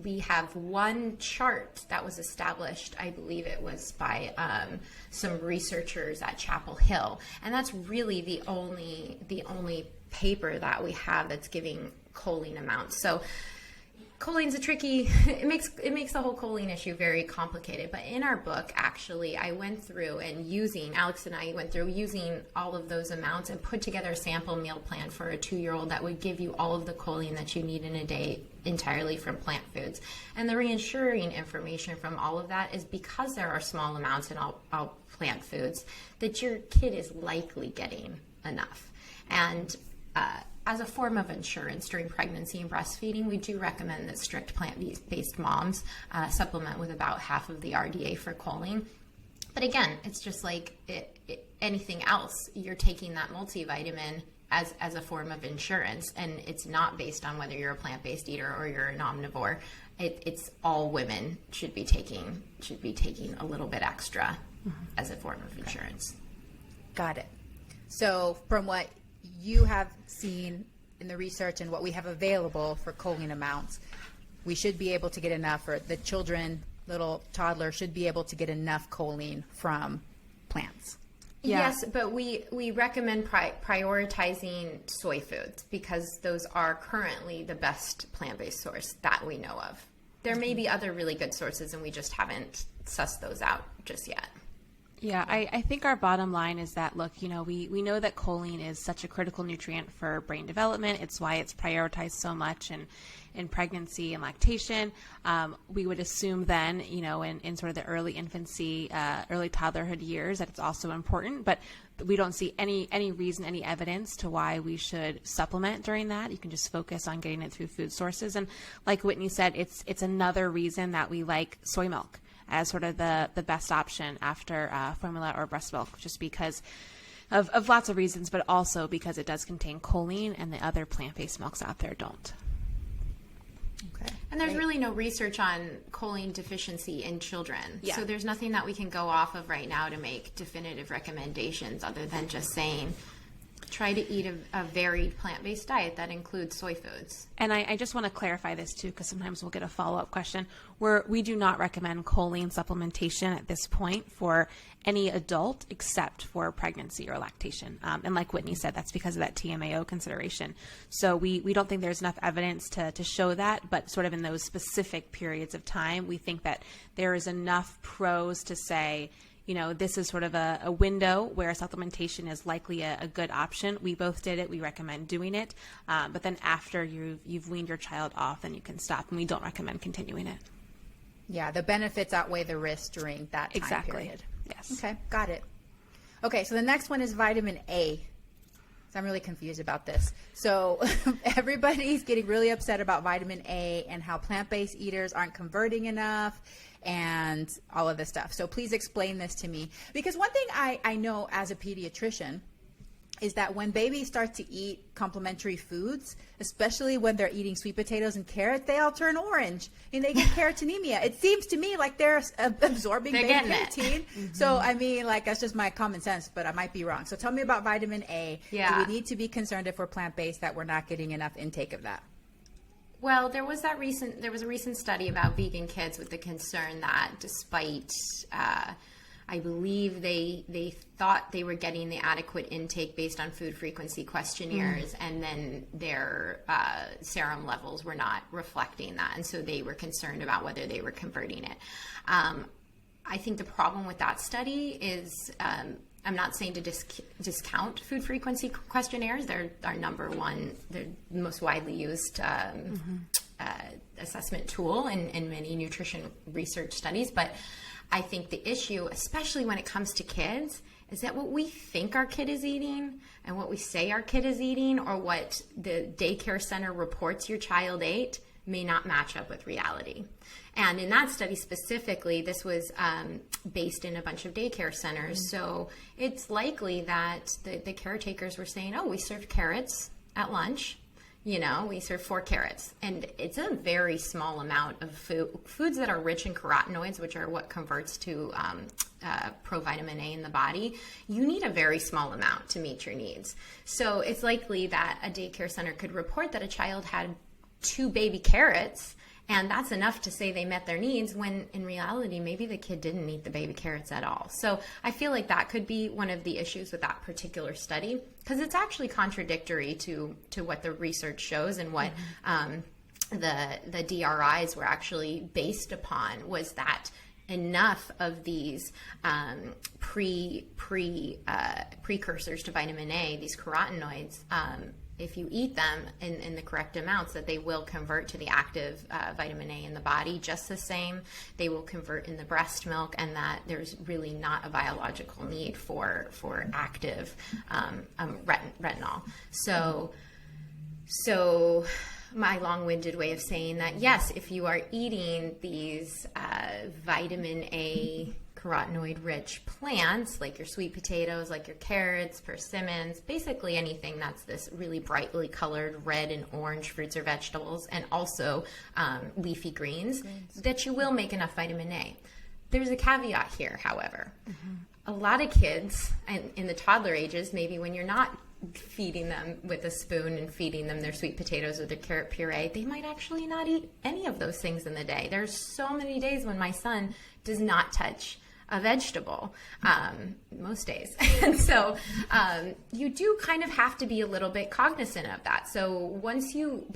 We have one chart that was established, I believe it was by some researchers at Chapel Hill, and that's really the only paper that we have that's giving choline amounts. So choline's it makes the whole choline issue very complicated. But in our book, actually, I went through Alex and I went through using all of those amounts and put together a sample meal plan for a 2-year-old that would give you all of the choline that you need in a day entirely from plant foods. And the reassuring information from all of that is because there are small amounts in all plant foods, that your kid is likely getting enough. And as a form of insurance during pregnancy and breastfeeding, we do recommend that strict plant-based moms supplement with about half of the RDA for choline. But again, it's just like anything else. You're taking that multivitamin as a form of insurance, and it's not based on whether you're a plant-based eater or you're an omnivore. It's all women should be taking a little bit extra as a form of insurance. Got it. So from what you have seen in the research and what we have available for choline amounts, we should be able to get enough, or the little toddler should be able to get enough choline from plants. Yeah. Yes, but we recommend prioritizing soy foods because those are currently the best plant-based source that we know of. There may be other really good sources, and we just haven't sussed those out just yet. Yeah, I think our bottom line is that, look, we know that choline is such a critical nutrient for brain development. It's why it's prioritized so much in pregnancy and lactation. We would assume then, in sort of the early infancy, early toddlerhood years, that it's also important, but we don't see any reason, any evidence to why we should supplement during that. You can just focus on getting it through food sources. And like Whitney said, it's another reason that we like soy milk as sort of the best option after formula or breast milk, just because of lots of reasons, but also because it does contain choline and the other plant-based milks out there don't. Okay. And there's really no research on choline deficiency in children. Yeah. So there's nothing that we can go off of right now to make definitive recommendations other than just saying, try to eat a varied plant-based diet that includes soy foods. And I just want to clarify this too, because sometimes we'll get a follow-up question. We do not recommend choline supplementation at this point for any adult except for pregnancy or lactation. And like Whitney said, that's because of that TMAO consideration. So we don't think there's enough evidence to show that, but sort of in those specific periods of time, we think that there is enough pros to say, this is sort of a window where supplementation is likely a good option. We both did it. We recommend doing it. But then after you've weaned your child off, then you can stop. And we don't recommend continuing it. Yeah, the benefits outweigh the risks during that time period. Yes. Okay, got it. Okay, so the next one is vitamin A. So I'm really confused about this. So everybody's getting really upset about vitamin A and how plant-based eaters aren't converting enough and all of this stuff. So please explain this to me. Because one thing I know as a pediatrician is that when babies start to eat complementary foods, especially when they're eating sweet potatoes and carrots, they all turn orange and they get carotenoemia. It seems to me like they're absorbing beta carotene. Mm-hmm. So, I mean, that's just my common sense, but I might be wrong. So tell me about vitamin A. Yeah. Do we need to be concerned if we're plant-based that we're not getting enough intake of that? Well, there was a recent study about vegan kids with the concern that despite I believe they thought they were getting the adequate intake based on food frequency questionnaires, and then their serum levels were not reflecting that, and so they were concerned about whether they were converting it. I think the problem with that study is I'm not saying to discount food frequency questionnaires. They're our number one, they're the most widely used assessment tool in many nutrition research studies, but I think the issue, especially when it comes to kids, is that what we think our kid is eating and what we say our kid is eating or what the daycare center reports your child ate may not match up with reality. And in that study specifically, this was based in a bunch of daycare centers. So it's likely that the caretakers were saying, we served carrots at lunch. We serve 4 carrots, and it's a very small amount of foods that are rich in carotenoids, which are what converts to provitamin A in the body. You need a very small amount to meet your needs. So it's likely that a daycare center could report that a child had 2 baby carrots, and that's enough to say they met their needs, when in reality, maybe the kid didn't eat the baby carrots at all. So I feel like that could be one of the issues with that particular study, because it's actually contradictory to what the research shows and what the DRIs were actually based upon, was that enough of these precursors to vitamin A, these carotenoids, if you eat them in the correct amounts, that they will convert to the active vitamin A in the body just the same. They will convert in the breast milk, and that there's really not a biological need for active retinol. So my long-winded way of saying that, yes, if you are eating these vitamin A carotenoid-rich plants, like your sweet potatoes, like your carrots, persimmons, basically anything that's this really brightly colored red and orange fruits or vegetables, and also leafy greens, that you will make enough vitamin A. There's a caveat here, however. A lot of kids in the toddler ages, maybe when you're not feeding them with a spoon and feeding them their sweet potatoes or their carrot puree, they might actually not eat any of those things in the day. There's so many days when my son does not touch a vegetable, most days. And so you do kind of have to be a little bit cognizant of that. So once you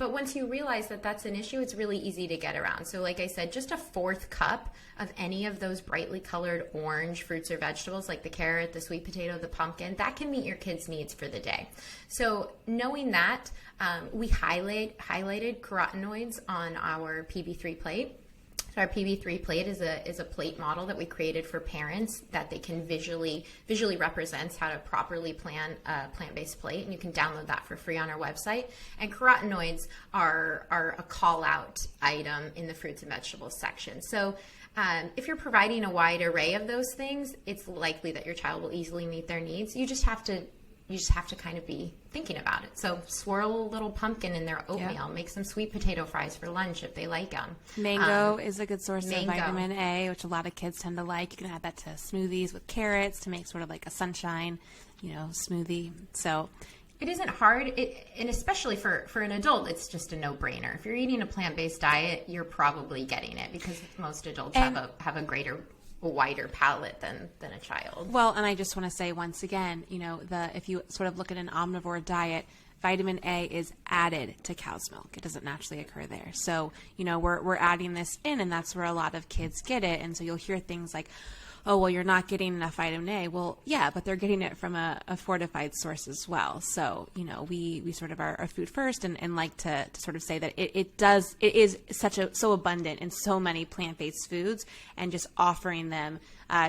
realize that that's an issue, it's really easy to get around. So like I said, just a 4th cup of any of those brightly colored orange fruits or vegetables, like the carrot, the sweet potato, the pumpkin, that can meet your kids' needs for the day. So knowing that, we highlighted carotenoids on our PB3 plate. So our PB3 plate is a plate model that we created for parents that they can visually represents how to properly plan a plant-based plate, and you can download that for free on our website. And carotenoids are a call-out item in the fruits and vegetables section. So if you're providing a wide array of those things, it's likely that your child will easily meet their needs. You just have to you just have to kind of be thinking about it. So swirl a little pumpkin in their oatmeal, make some sweet potato fries for lunch if they like them. Mango is a good source of vitamin A, which a lot of kids tend to like. You can add that to smoothies with carrots to make sort of like a sunshine, smoothie. So it isn't hard, and especially for an adult, it's just a no-brainer. If you're eating a plant-based diet, you're probably getting it because most adults have a wider palate than a child. Well, and I just want to say once again, if you sort of look at an omnivore diet, vitamin A is added to cow's milk. It doesn't naturally occur there. So, we're adding this in, and that's where a lot of kids get it. And so you'll hear things like, oh, well, you're not getting enough vitamin A. Well, yeah, but they're getting it from a fortified source as well. So, we sort of are food first and like to sort of say that it is so abundant in so many plant-based foods, and just offering them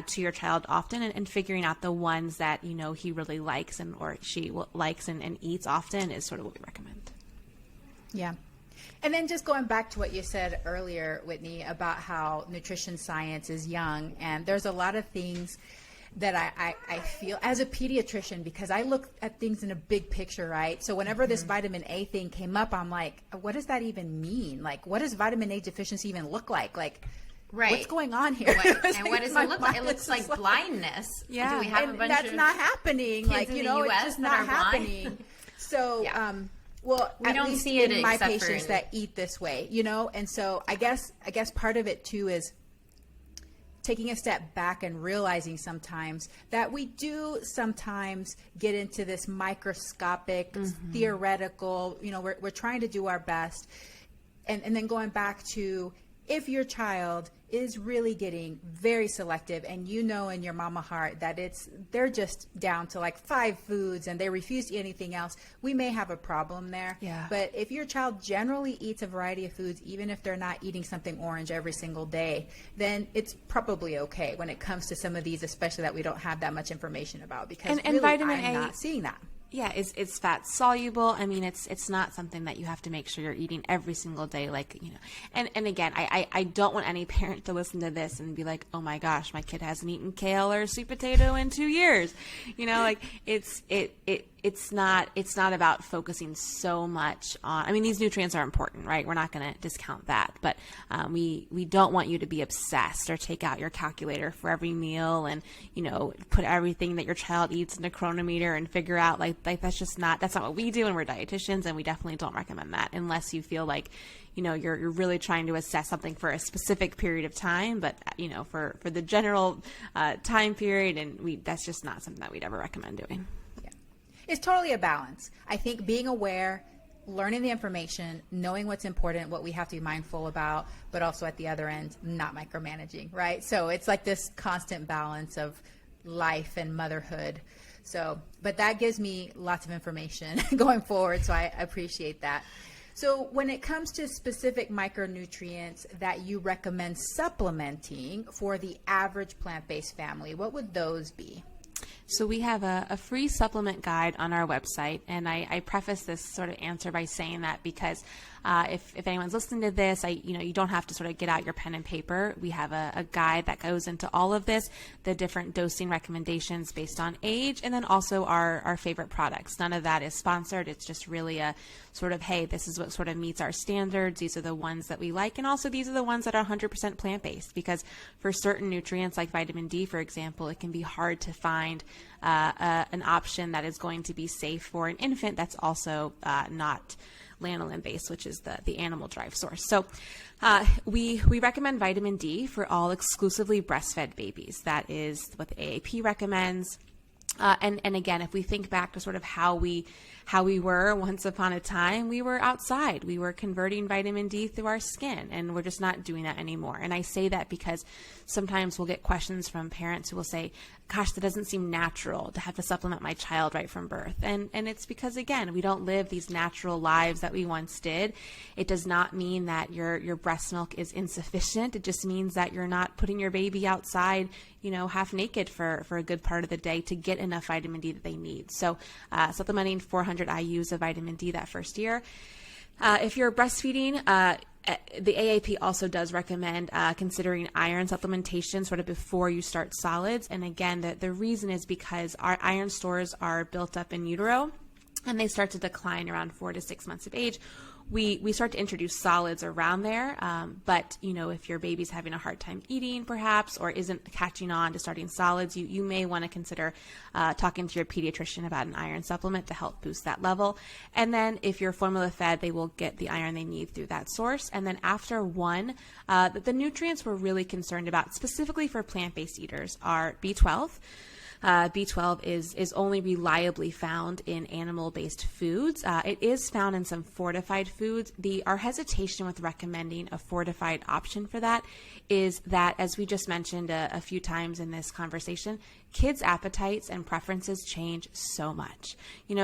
to your child often and figuring out the ones that, he really likes or she likes and eats often is sort of what we recommend. Yeah. And then just going back to what you said earlier, Whitney, about how nutrition science is young, and there's a lot of things that I feel as a pediatrician, because I look at things in a big picture, right? So whenever this vitamin A thing came up, I'm like, what does that even mean? Like, what does vitamin A deficiency even look like? Like, right. What's going on here? And what does it look like? It looks like blindness. Yeah. Do we have and a bunch that's of not happening. Kids in the US it's just not happening. So, yeah. Well, we at don't least see it in my except patients for that eat this way, and so I guess part of it too is taking a step back and realizing sometimes that we do sometimes get into this microscopic, theoretical, we're trying to do our best. And then going back to, if your child is really getting very selective, and in your mama heart that they're just down to like 5 foods and they refuse to eat anything else, we may have a problem there. Yeah. But if your child generally eats a variety of foods, even if they're not eating something orange every single day, then it's probably okay when it comes to some of these, especially that we don't have that much information about, because and really, vitamin I'm A, not seeing that. Yeah, it's fat soluble. I mean, it's not something that you have to make sure you're eating every single day, And again, I don't want any parent to listen to this and be like, oh my gosh, my kid hasn't eaten kale or sweet potato in 2 years. It's not about focusing so much on. I mean, these nutrients are important, right? We're not going to discount that, but we don't want you to be obsessed or take out your calculator for every meal and put everything that your child eats in a chronometer and figure out like that's not what we do, and we're dietitians, and we definitely don't recommend that unless you feel like you're really trying to assess something for a specific period of time. But for the general time period, and that's just not something that we'd ever recommend doing. It's totally a balance. I think being aware, learning the information, knowing what's important, what we have to be mindful about, but also at the other end, not micromanaging, right? So it's like this constant balance of life and motherhood. So, but that gives me lots of information going forward, so I appreciate that. So when it comes to specific micronutrients that you recommend supplementing for the average plant-based family, what would those be? So we have a free supplement guide on our website, and I preface this sort of answer by saying that because if anyone's listening to this, you don't have to sort of get out your pen and paper. We have a guide that goes into all of this, the different dosing recommendations based on age, and then also our favorite products. None of that is sponsored. It's just really a sort of, hey, this is what sort of meets our standards. These are the ones that we like, and also these are the ones that are 100% plant-based, because for certain nutrients like vitamin D, for example, it can be hard to find an option that is going to be safe for an infant that's also not lanolin based, which is the animal derived source. So we recommend vitamin D for all exclusively breastfed babies. That is what the AAP recommends. And again, if we think back to sort of how we were once upon a time, we were outside. We were converting vitamin D through our skin, and we're just not doing that anymore. And I say that because sometimes we'll get questions from parents who will say, gosh, that doesn't seem natural to have to supplement my child right from birth. And it's because, again, we don't live these natural lives that we once did. It does not mean that your breast milk is insufficient. It just means that you're not putting your baby outside, half naked for a good part of the day to get enough vitamin D that they need. So supplementing 400 IUs of vitamin D that first year. If you're breastfeeding, the AAP also does recommend considering iron supplementation sort of before you start solids. And again, the reason is because our iron stores are built up in utero and they start to decline around 4 to 6 months of age. We start to introduce solids around there, but if your baby's having a hard time eating perhaps, or isn't catching on to starting solids, you may want to consider talking to your pediatrician about an iron supplement to help boost that level. And then if you're formula fed, they will get the iron they need through that source. And then after the nutrients we're really concerned about, specifically for plant-based eaters, are B12. B12 is only reliably found in animal-based foods. It is found in some fortified foods. Our hesitation with recommending a fortified option for that is that, as we just mentioned a few times in this conversation, kids' appetites and preferences change so much.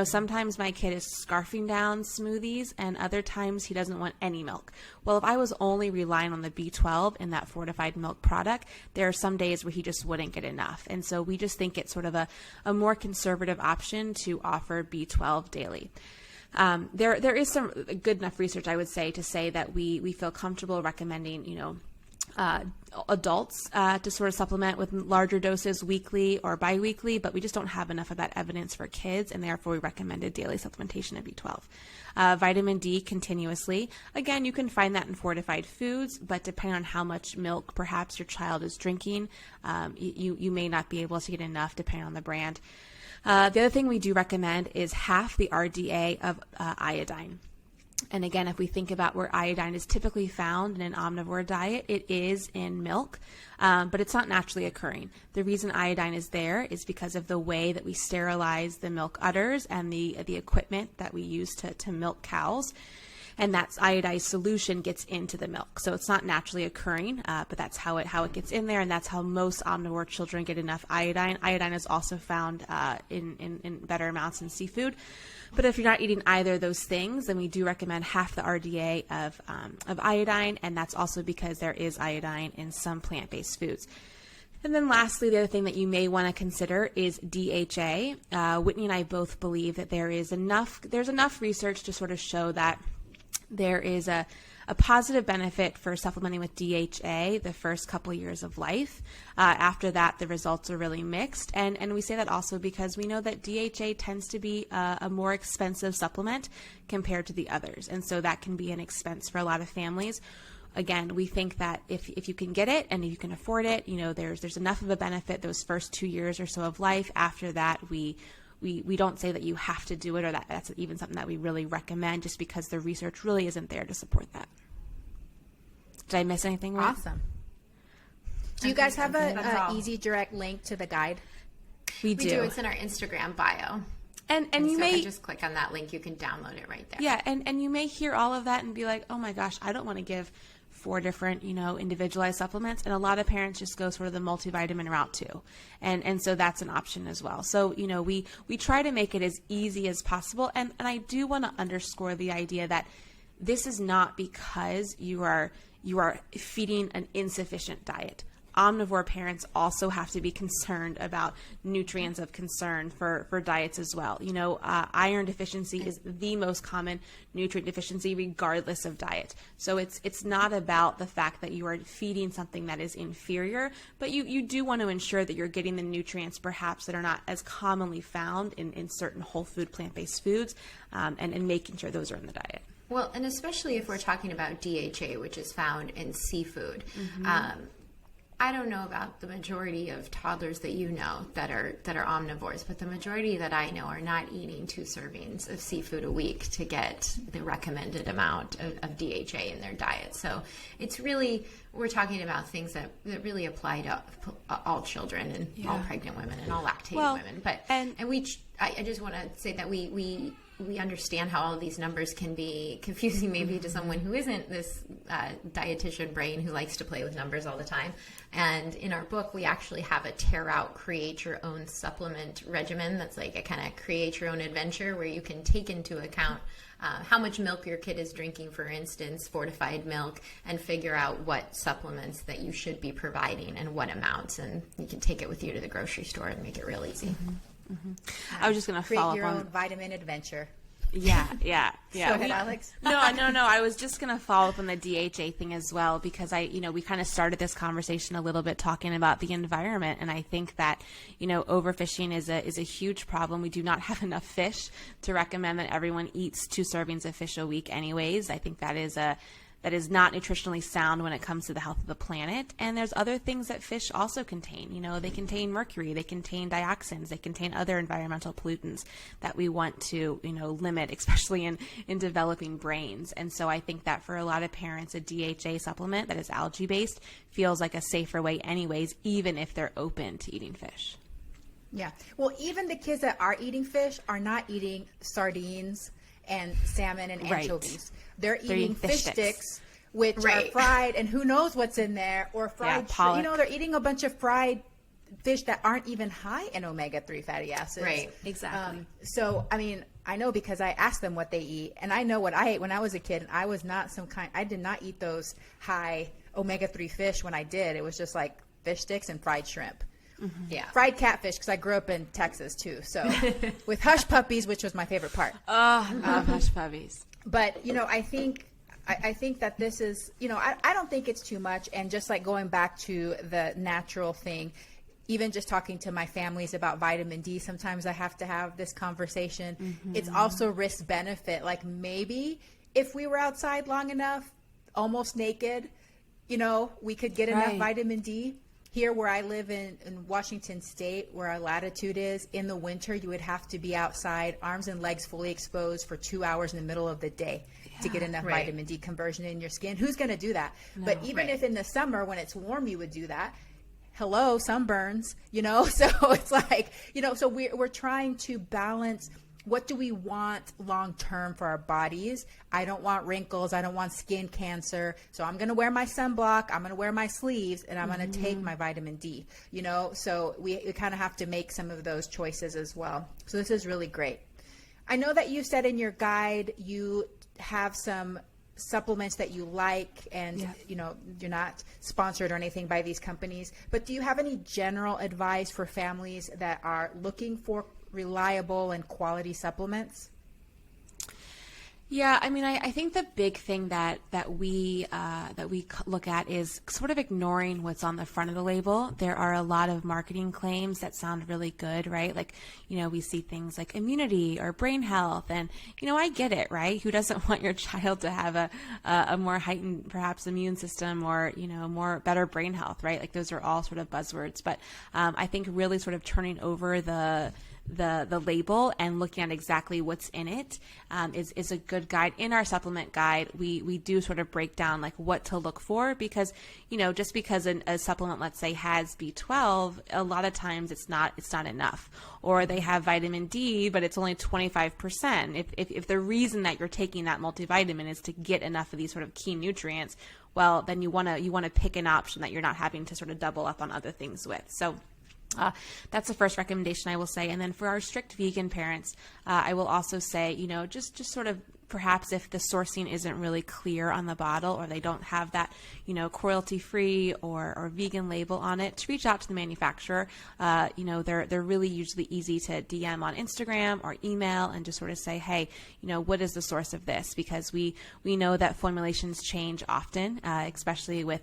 Sometimes my kid is scarfing down smoothies and other times he doesn't want any milk. Well, if I was only relying on the B12 in that fortified milk product, there are some days where he just wouldn't get enough. And so we just think it's sort of a more conservative option to offer B12 daily. There is some good enough research, I would say, to say that we feel comfortable recommending, adults to sort of supplement with larger doses weekly or biweekly, but we just don't have enough of that evidence for kids, and therefore we recommended daily supplementation of B12. Vitamin D continuously. Again, you can find that in fortified foods, but depending on how much milk perhaps your child is drinking, you may not be able to get enough depending on the brand. The other thing we do recommend is half the RDA of iodine. And again, if we think about where iodine is typically found in an omnivore diet, it is in milk, but it's not naturally occurring. The reason iodine is there is because of the way that we sterilize the milk udders and the equipment that we use to milk cows. And that iodized solution gets into the milk. So it's not naturally occurring, but that's how it gets in there, and that's how most omnivore children get enough iodine. Iodine is also found in better amounts in seafood. But if you're not eating either of those things, then we do recommend half the RDA of iodine, and that's also because there is iodine in some plant-based foods. And then lastly, the other thing that you may want to consider is DHA. Whitney and I both believe that there's enough research to sort of show that there is a positive benefit for supplementing with DHA the first couple years of life. After that, the results are really mixed. And we say that also because we know that DHA tends to be a more expensive supplement compared to the others. And so that can be an expense for a lot of families. Again, we think that if you can get it and if you can afford it, there's enough of a benefit those first 2 years or so of life. After that, we don't say that you have to do it, or that that's even something that we really recommend, just because the research really isn't there to support that. Did I miss anything? Awesome. Do you guys have an easy, direct link to the guide? We do. It's in our Instagram bio. And you so may just click on that link. You can download it right there. Yeah, and you may hear all of that and be like, oh my gosh, I don't want to give 4 different, individualized supplements. And a lot of parents just go sort of the multivitamin route too. And so that's an option as well. So, we try to make it as easy as possible. And I do want to underscore the idea that this is not because you are feeding an insufficient diet. Omnivore parents also have to be concerned about nutrients of concern for diets as well. Iron deficiency is the most common nutrient deficiency regardless of diet. So it's not about the fact that you are feeding something that is inferior, but you do want to ensure that you're getting the nutrients perhaps that are not as commonly found in certain whole food plant-based foods, and making sure those are in the diet. Well, and especially if we're talking about DHA, which is found in seafood. Mm-hmm. I don't know about the majority of toddlers that that are omnivores, but the majority that I know are not eating 2 servings of seafood a week to get the recommended amount of DHA in their diet. So it's really, we're talking about things that really apply to all children and all pregnant women and all lactating women. But I just want to say that we understand how all of these numbers can be confusing maybe to someone who isn't this dietitian brain who likes to play with numbers all the time. And in our book, we actually have a tear out, create your own supplement regimen that's like a kind of create your own adventure where you can take into account how much milk your kid is drinking, for instance, fortified milk, and figure out what supplements that you should be providing and what amounts. And you can take it with you to the grocery store and make it real easy. Mm-hmm. Mm-hmm. I was just going to follow up on... Create your own vitamin adventure. Yeah. Go ahead, Alex. No. I was just going to follow up on the DHA thing as well, because we kind of started this conversation a little bit talking about the environment. And I think that, overfishing is a huge problem. We do not have enough fish to recommend that everyone eats 2 servings of fish a week anyways. I think that is not nutritionally sound when it comes to the health of the planet. And there's other things that fish also contain. They contain mercury, they contain dioxins, they contain other environmental pollutants that we want to, limit, especially in developing brains. And so I think that for a lot of parents, a DHA supplement that is algae-based feels like a safer way anyways, even if they're open to eating fish. Yeah. Well, even the kids that are eating fish are not eating sardines and salmon and anchovies. They're eating fish sticks, which are fried, and who knows what's in there, or fried. They're eating a bunch of fried fish that aren't even high in omega-3 fatty acids. Right, exactly. So, I know because I asked them what they eat, and I know what I ate when I was a kid. And I was not I did not eat those high omega-3 fish when I did. It was just like fish sticks and fried shrimp. Mm-hmm. Yeah. Fried catfish, because I grew up in Texas too. So with hush puppies, which was my favorite part. Oh, I love hush puppies. But, I think that this is, I don't think it's too much. And just like going back to the natural thing, even just talking to my families about vitamin D, sometimes I have to have this conversation. Mm-hmm. It's also risk benefit. Like maybe if we were outside long enough, almost naked, we could get enough vitamin D. Here where I live in Washington State, where our latitude is, in the winter, you would have to be outside, arms and legs fully exposed for 2 hours in the middle of the day to get enough vitamin D conversion in your skin. Who's going to do that? No, but even if in the summer when it's warm you would do that, hello, sunburns, so it's like, so we're trying to balance. What do we want long term for our bodies? I don't want wrinkles. I don't want skin cancer. So I'm going to wear my sunblock. I'm going to wear my sleeves, and I'm going to take my vitamin D, so we kind of have to make some of those choices as well. So this is really great. I know that you said in your guide you have some supplements that you like, and you're not sponsored or anything by these companies, but do you have any general advice for families that are looking for reliable and quality supplements? Yeah, I think the big thing that we look at is sort of ignoring what's on the front of the label. There are a lot of marketing claims that sound really good, right? Like, we see things like immunity or brain health, and I get it, right? Who doesn't want your child to have a more heightened, perhaps, immune system, or more better brain health, right? Like those are all sort of buzzwords, but I think really sort of turning over the label and looking at exactly what's in it is a good guide. In our supplement guide, we do sort of break down like what to look for, because just because a supplement, let's say, has B12, a lot of times it's not enough, or they have vitamin D but it's only 25%. If the reason that you're taking that multivitamin is to get enough of these sort of key nutrients, well, then you want to pick an option that you're not having to sort of double up on other things with. So that's the first recommendation I will say. And then for our strict vegan parents, I will also say, just sort of perhaps if the sourcing isn't really clear on the bottle, or they don't have that, cruelty-free or vegan label on it, to reach out to the manufacturer. They're really usually easy to DM on Instagram or email and just sort of say, hey, what is the source of this? Because we know that formulations change often, especially with,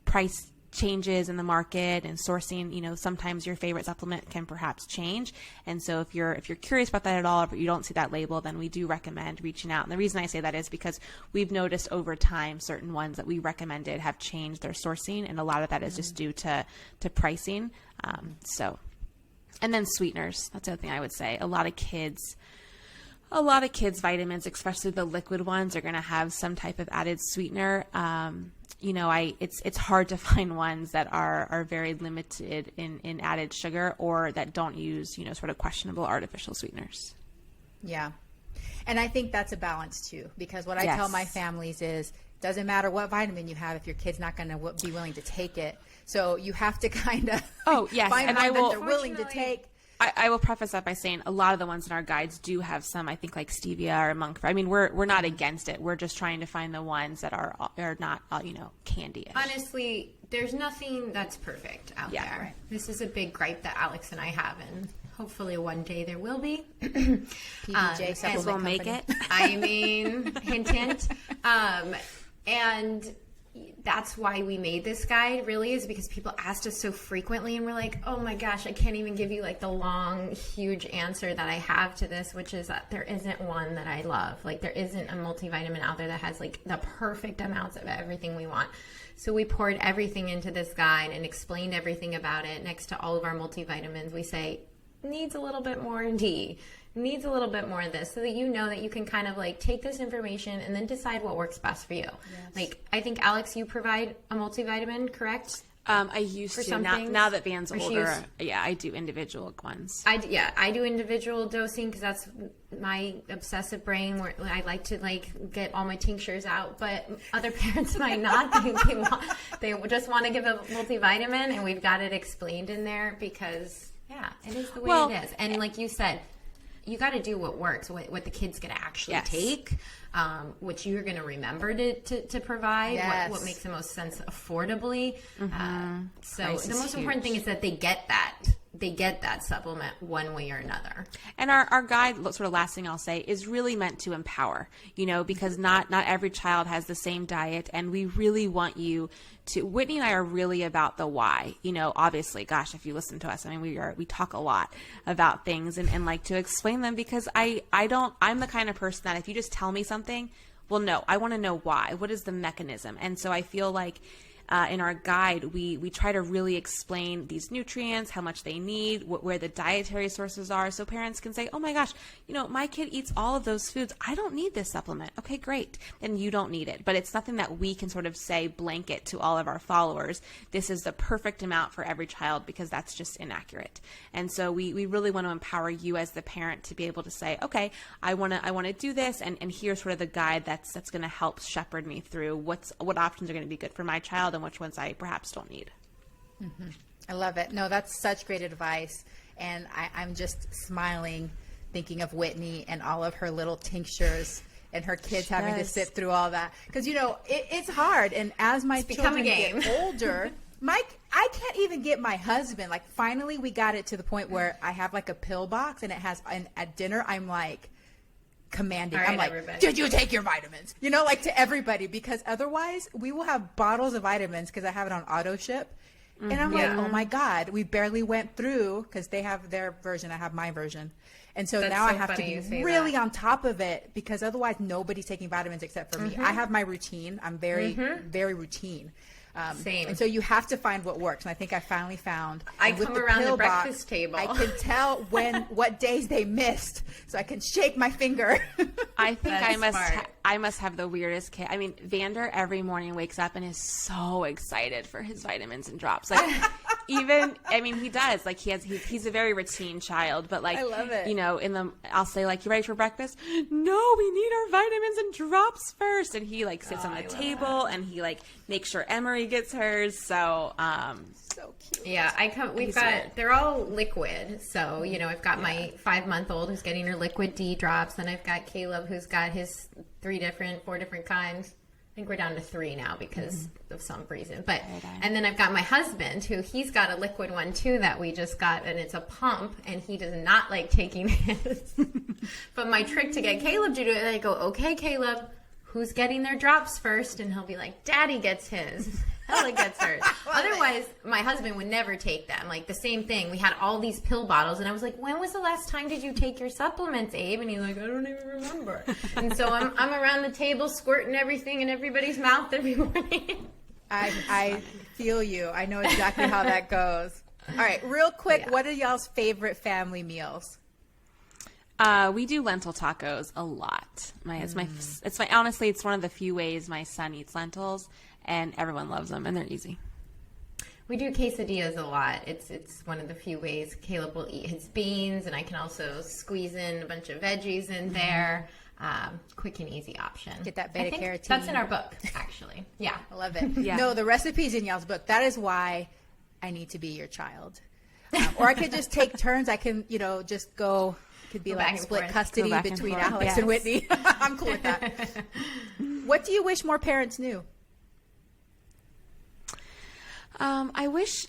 price changes in the market and sourcing. Sometimes your favorite supplement can perhaps change. And so if you're curious about that at all, but you don't see that label, then we do recommend reaching out. And the reason I say that is because we've noticed over time certain ones that we recommended have changed their sourcing, and a lot of that is just due to pricing. And then sweeteners. That's the other thing I would say. A lot of kids' vitamins, especially the liquid ones, are going to have some type of added sweetener. It's hard to find ones that are very limited in added sugar, or that don't use, sort of questionable artificial sweeteners. Yeah. And I think that's a balance too, because what I tell my families is, doesn't matter what vitamin you have if your kid's not going to be willing to take it. So you have to kind of find one that they're willing to take. I will preface that by saying a lot of the ones in our guides do have some, I think, like stevia or monk. We're not against it. We're just trying to find the ones that are not, candy-ish. Honestly, there's nothing that's perfect out there. Right. This is a big gripe that Alex and I have, and Hopefully one day there will be. PBJ supplement will make it. I mean, hint, hint. And that's why we made this guide, really, is because people asked us so frequently, and we're like, oh my gosh, I can't even give you like the long, huge answer that I have to this, which is that there isn't one that I love. Like, there isn't a multivitamin out there that has like the perfect amounts of everything we want. So we poured everything into this guide and explained everything about it. Next to all of our multivitamins, we say, needs a little bit more D, needs a little bit more of this, so that you know that you can kind of like take this information and then decide what works best for you. Yes. Like, I think, Alex, you provide a multivitamin, correct? I used to. Now that Van's older, I do individual ones. I do individual dosing because that's my obsessive brain where I like to like get all my tinctures out. But other parents might not. They just want to give a multivitamin, and we've got it explained in there because it is the way it is. And like you said, you got to do what works, what the kid's going to actually take, which you're going to remember to provide, what makes the most sense affordably. So Price the most important thing is that they get that supplement one way or another. And our guide, sort of last thing I'll say, is really meant to empower, because not every child has the same diet, and we really want you to. Whitney and I are really about the why. Obviously, gosh, if you listen to us, I mean, we talk a lot about things and like to explain them, because I'm the kind of person that if you just tell me something, well, no, I want to know why. What is the mechanism? And so I feel like in our guide, we try to really explain these nutrients, how much they need, where the dietary sources are, so parents can say, oh my gosh, my kid eats all of those foods. I don't need this supplement. Okay, great. Then you don't need it. But it's nothing that we can sort of say blanket to all of our followers. This is the perfect amount for every child, because that's just inaccurate. And so we really want to empower you as the parent to be able to say, okay, I want to do this, and here's sort of the guide that's going to help shepherd me through what options are going to be good for my child and which ones I perhaps don't need. Mm-hmm. I love it. No, that's such great advice. And I'm just smiling thinking of Whitney and all of her little tinctures and her kids having to sit through all that. Because, it's hard. And as my children get older, I can't even get my husband. Like, finally, we got it to the point where I have like a pill box, and it has, and at dinner, I'm like, commanding. Right, I'm like, everybody, did you take your vitamins? Like to everybody, because otherwise we will have bottles of vitamins because I have it on auto ship. And I'm like, oh my God, we barely went through, because they have their version, I have my version. And so now I have to be really on top of it, because otherwise nobody's taking vitamins except for me. I have my routine. I'm very, very routine. Same. And so you have to find what works. And I think I finally found. I come around the breakfast table. I can tell what days they missed, so I can shake my finger. I think I must have the weirdest kid. I mean, Vander every morning wakes up and is so excited for his vitamins and drops. Like, he does. Like, he's a very routine child, but like, I love it. I'll say like, you ready for breakfast? No, we need our vitamins and drops first. And he like sits on the table and he like makes sure Emery gets hers. So cute. Yeah, they're all liquid. So, I've got my 5-month-old who's getting her liquid D drops, and I've got Caleb who's got his 4 different kinds. I think we're down to 3 now because of some reason. But and then I've got my husband who he's got a liquid one too that we just got, and it's a pump, and he does not like taking his. But my trick to get Caleb to do it, I go, okay, Caleb, who's getting their drops first? And he'll be like, Daddy gets his. Ella gets hers. Otherwise, my husband would never take them. Like, the same thing. We had all these pill bottles, and I was like, when was the last time did you take your supplements, Abe? And he's like, I don't even remember. And so I'm around the table squirting everything in everybody's mouth every morning. I feel you. I know exactly how that goes. All right, real quick, what are y'all's favorite family meals? We do lentil tacos a lot. Honestly, it's one of the few ways my son eats lentils, and everyone loves them, and they're easy. We do quesadillas a lot. It's one of the few ways Caleb will eat his beans, and I can also squeeze in a bunch of veggies in there. Quick and easy option. Get that beta carotene. That's in our book, actually. Yeah. I love it. Yeah. No, the recipe's in y'all's book. That is why I need to be your child. Or I could just take turns. I can, just go. Could be like split custody between Alex and Whitney. I'm cool with that. What do you wish more parents knew? I wish,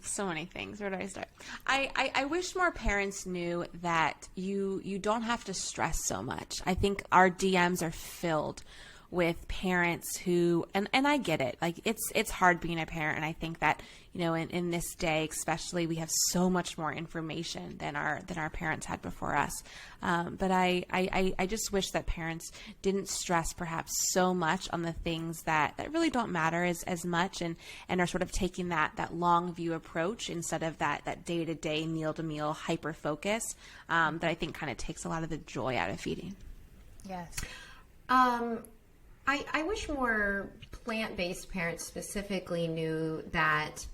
So many things. Where do I start? I wish more parents knew that you don't have to stress so much. I think our DMs are filled with parents who, and I get it, like it's hard being a parent, and I think that, in this day especially, we have so much more information than our parents had before us. But I just wish that parents didn't stress perhaps so much on the things that really don't matter as much, and are sort of taking that long view approach instead of that day-to-day, meal-to-meal hyper focus that I think kind of takes a lot of the joy out of feeding. Yes. I wish more plant-based parents specifically knew that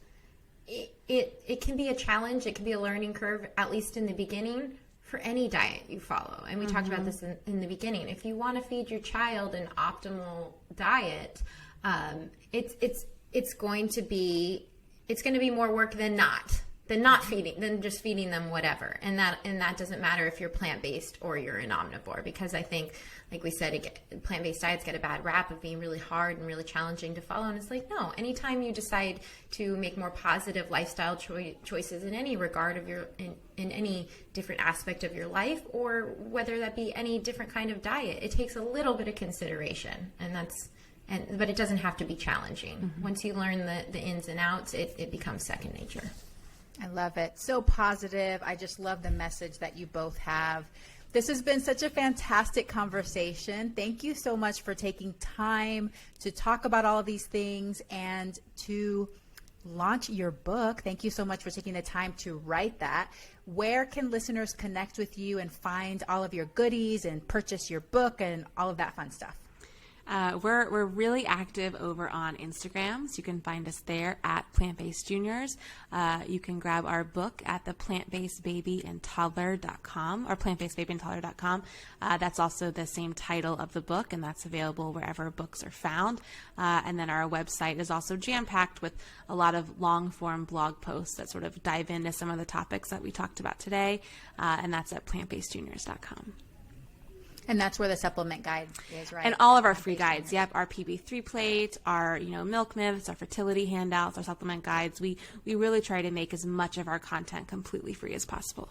it can be a challenge, it can be a learning curve, at least in the beginning, for any diet you follow. And we talked about this in the beginning. If you want to feed your child an optimal diet, it's going to be more work than just feeding them whatever. And that doesn't matter if you're plant-based or you're an omnivore, because I think, like we said, plant-based diets get a bad rap of being really hard and really challenging to follow. And it's like, no, anytime you decide to make more positive lifestyle choices in any regard of in any different aspect of your life, or whether that be any different kind of diet, it takes a little bit of consideration, but it doesn't have to be challenging. Mm-hmm. Once you learn the ins and outs, it becomes second nature. I love it. So positive. I just love the message that you both have. This has been such a fantastic conversation. Thank you so much for taking time to talk about all of these things and to launch your book. Thank you so much for taking the time to write that. Where can listeners connect with you and find all of your goodies and purchase your book and all of that fun stuff? We're really active over on Instagram, so you can find us there at Plant-Based Juniors. You can grab our book at the Plant-Based Baby and Toddler.com or Plant-Based-Baby-and-Toddler.com. That's also the same title of the book, and that's available wherever books are found. And then our website is also jam-packed with a lot of long-form blog posts that sort of dive into some of the topics that we talked about today, and that's at plantbasedjuniors.com. And that's where the supplement guide is, right? And all of our free guides. Yep. Our PB3 plate, our, milk myths, our fertility handouts, our supplement guides. We really try to make as much of our content completely free as possible.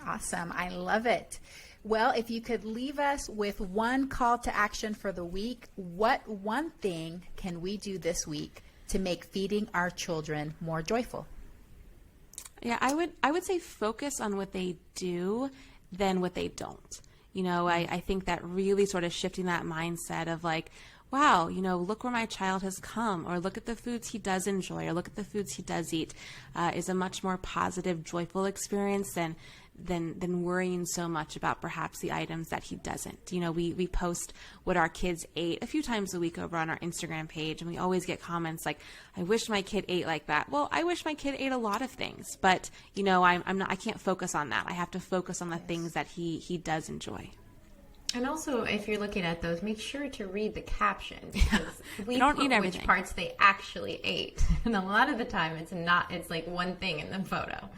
Awesome. I love it. Well, if you could leave us with one call to action for the week, what one thing can we do this week to make feeding our children more joyful? Yeah, I would say focus on what they do than what they don't. I think that really sort of shifting that mindset of like, wow, look where my child has come, or look at the foods he does enjoy, or look at the foods he does eat, is a much more positive, joyful experience than worrying so much about perhaps the items that he doesn't. We post what our kids ate a few times a week over on our Instagram page, and we always get comments like, I wish my kid ate like that. Well, I wish my kid ate a lot of things, but I can't focus on that. I have to focus on the things that he does enjoy. And also, if you're looking at those, make sure to read the caption, because we don't put eat everything. Which parts they actually ate. And a lot of the time it's like one thing in the photo.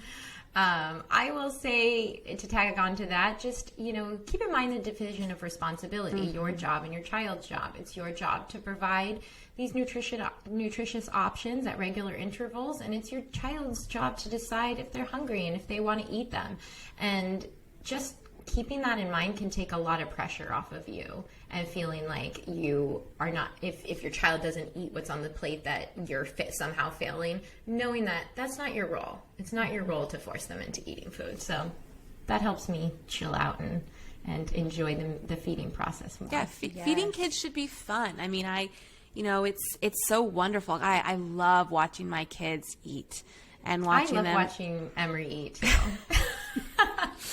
I will say, to tag on to that, just, keep in mind the division of responsibility, your job and your child's job. It's your job to provide these nutritious options at regular intervals, and it's your child's job to decide if they're hungry and if they want to eat them. And just keeping that in mind can take a lot of pressure off of you, and feeling like you are not, if your child doesn't eat what's on the plate, that you're somehow failing, knowing that that's not your role. It's not your role to force them into eating food. So that helps me chill out and enjoy the feeding process more. Yeah, feeding kids should be fun. I mean, it's so wonderful. I love watching my kids eat and watching them. I love watching Emery eat too.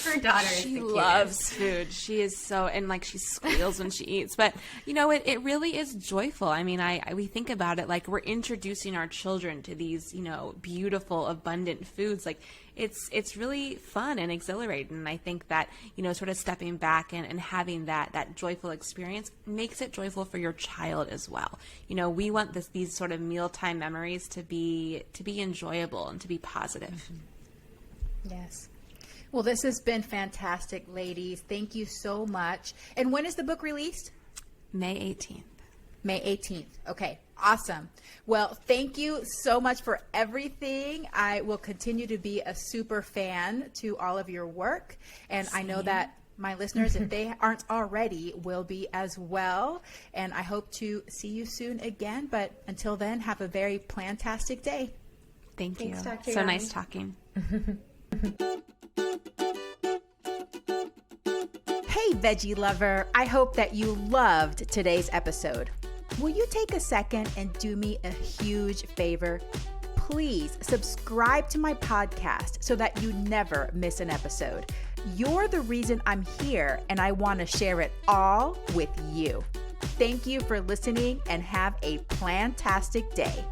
Her daughter is the cutest. She loves food. She is so, and like she squeals when she eats, but it really is joyful. I mean, we think about it like we're introducing our children to these, beautiful, abundant foods. Like it's really fun and exhilarating. And I think that, sort of stepping back and having that joyful experience makes it joyful for your child as well. We want these sort of mealtime memories to be enjoyable and to be positive. Yes. Well, this has been fantastic, ladies. Thank you so much. And when is the book released? May 18th. May 18th. Okay, awesome. Well, thank you so much for everything. I will continue to be a super fan to all of your work. And I know that my listeners, if they aren't already, will be as well. And I hope to see you soon again. But until then, have a very plantastic day. Thanks, you. Dr. So Yami. nice talking. Hey, veggie lover. I hope that you loved today's episode. Will you take a second and do me a huge favor? Please subscribe to my podcast so that you never miss an episode. You're the reason I'm here, and I want to share it all with you. Thank you for listening, and have a plantastic day.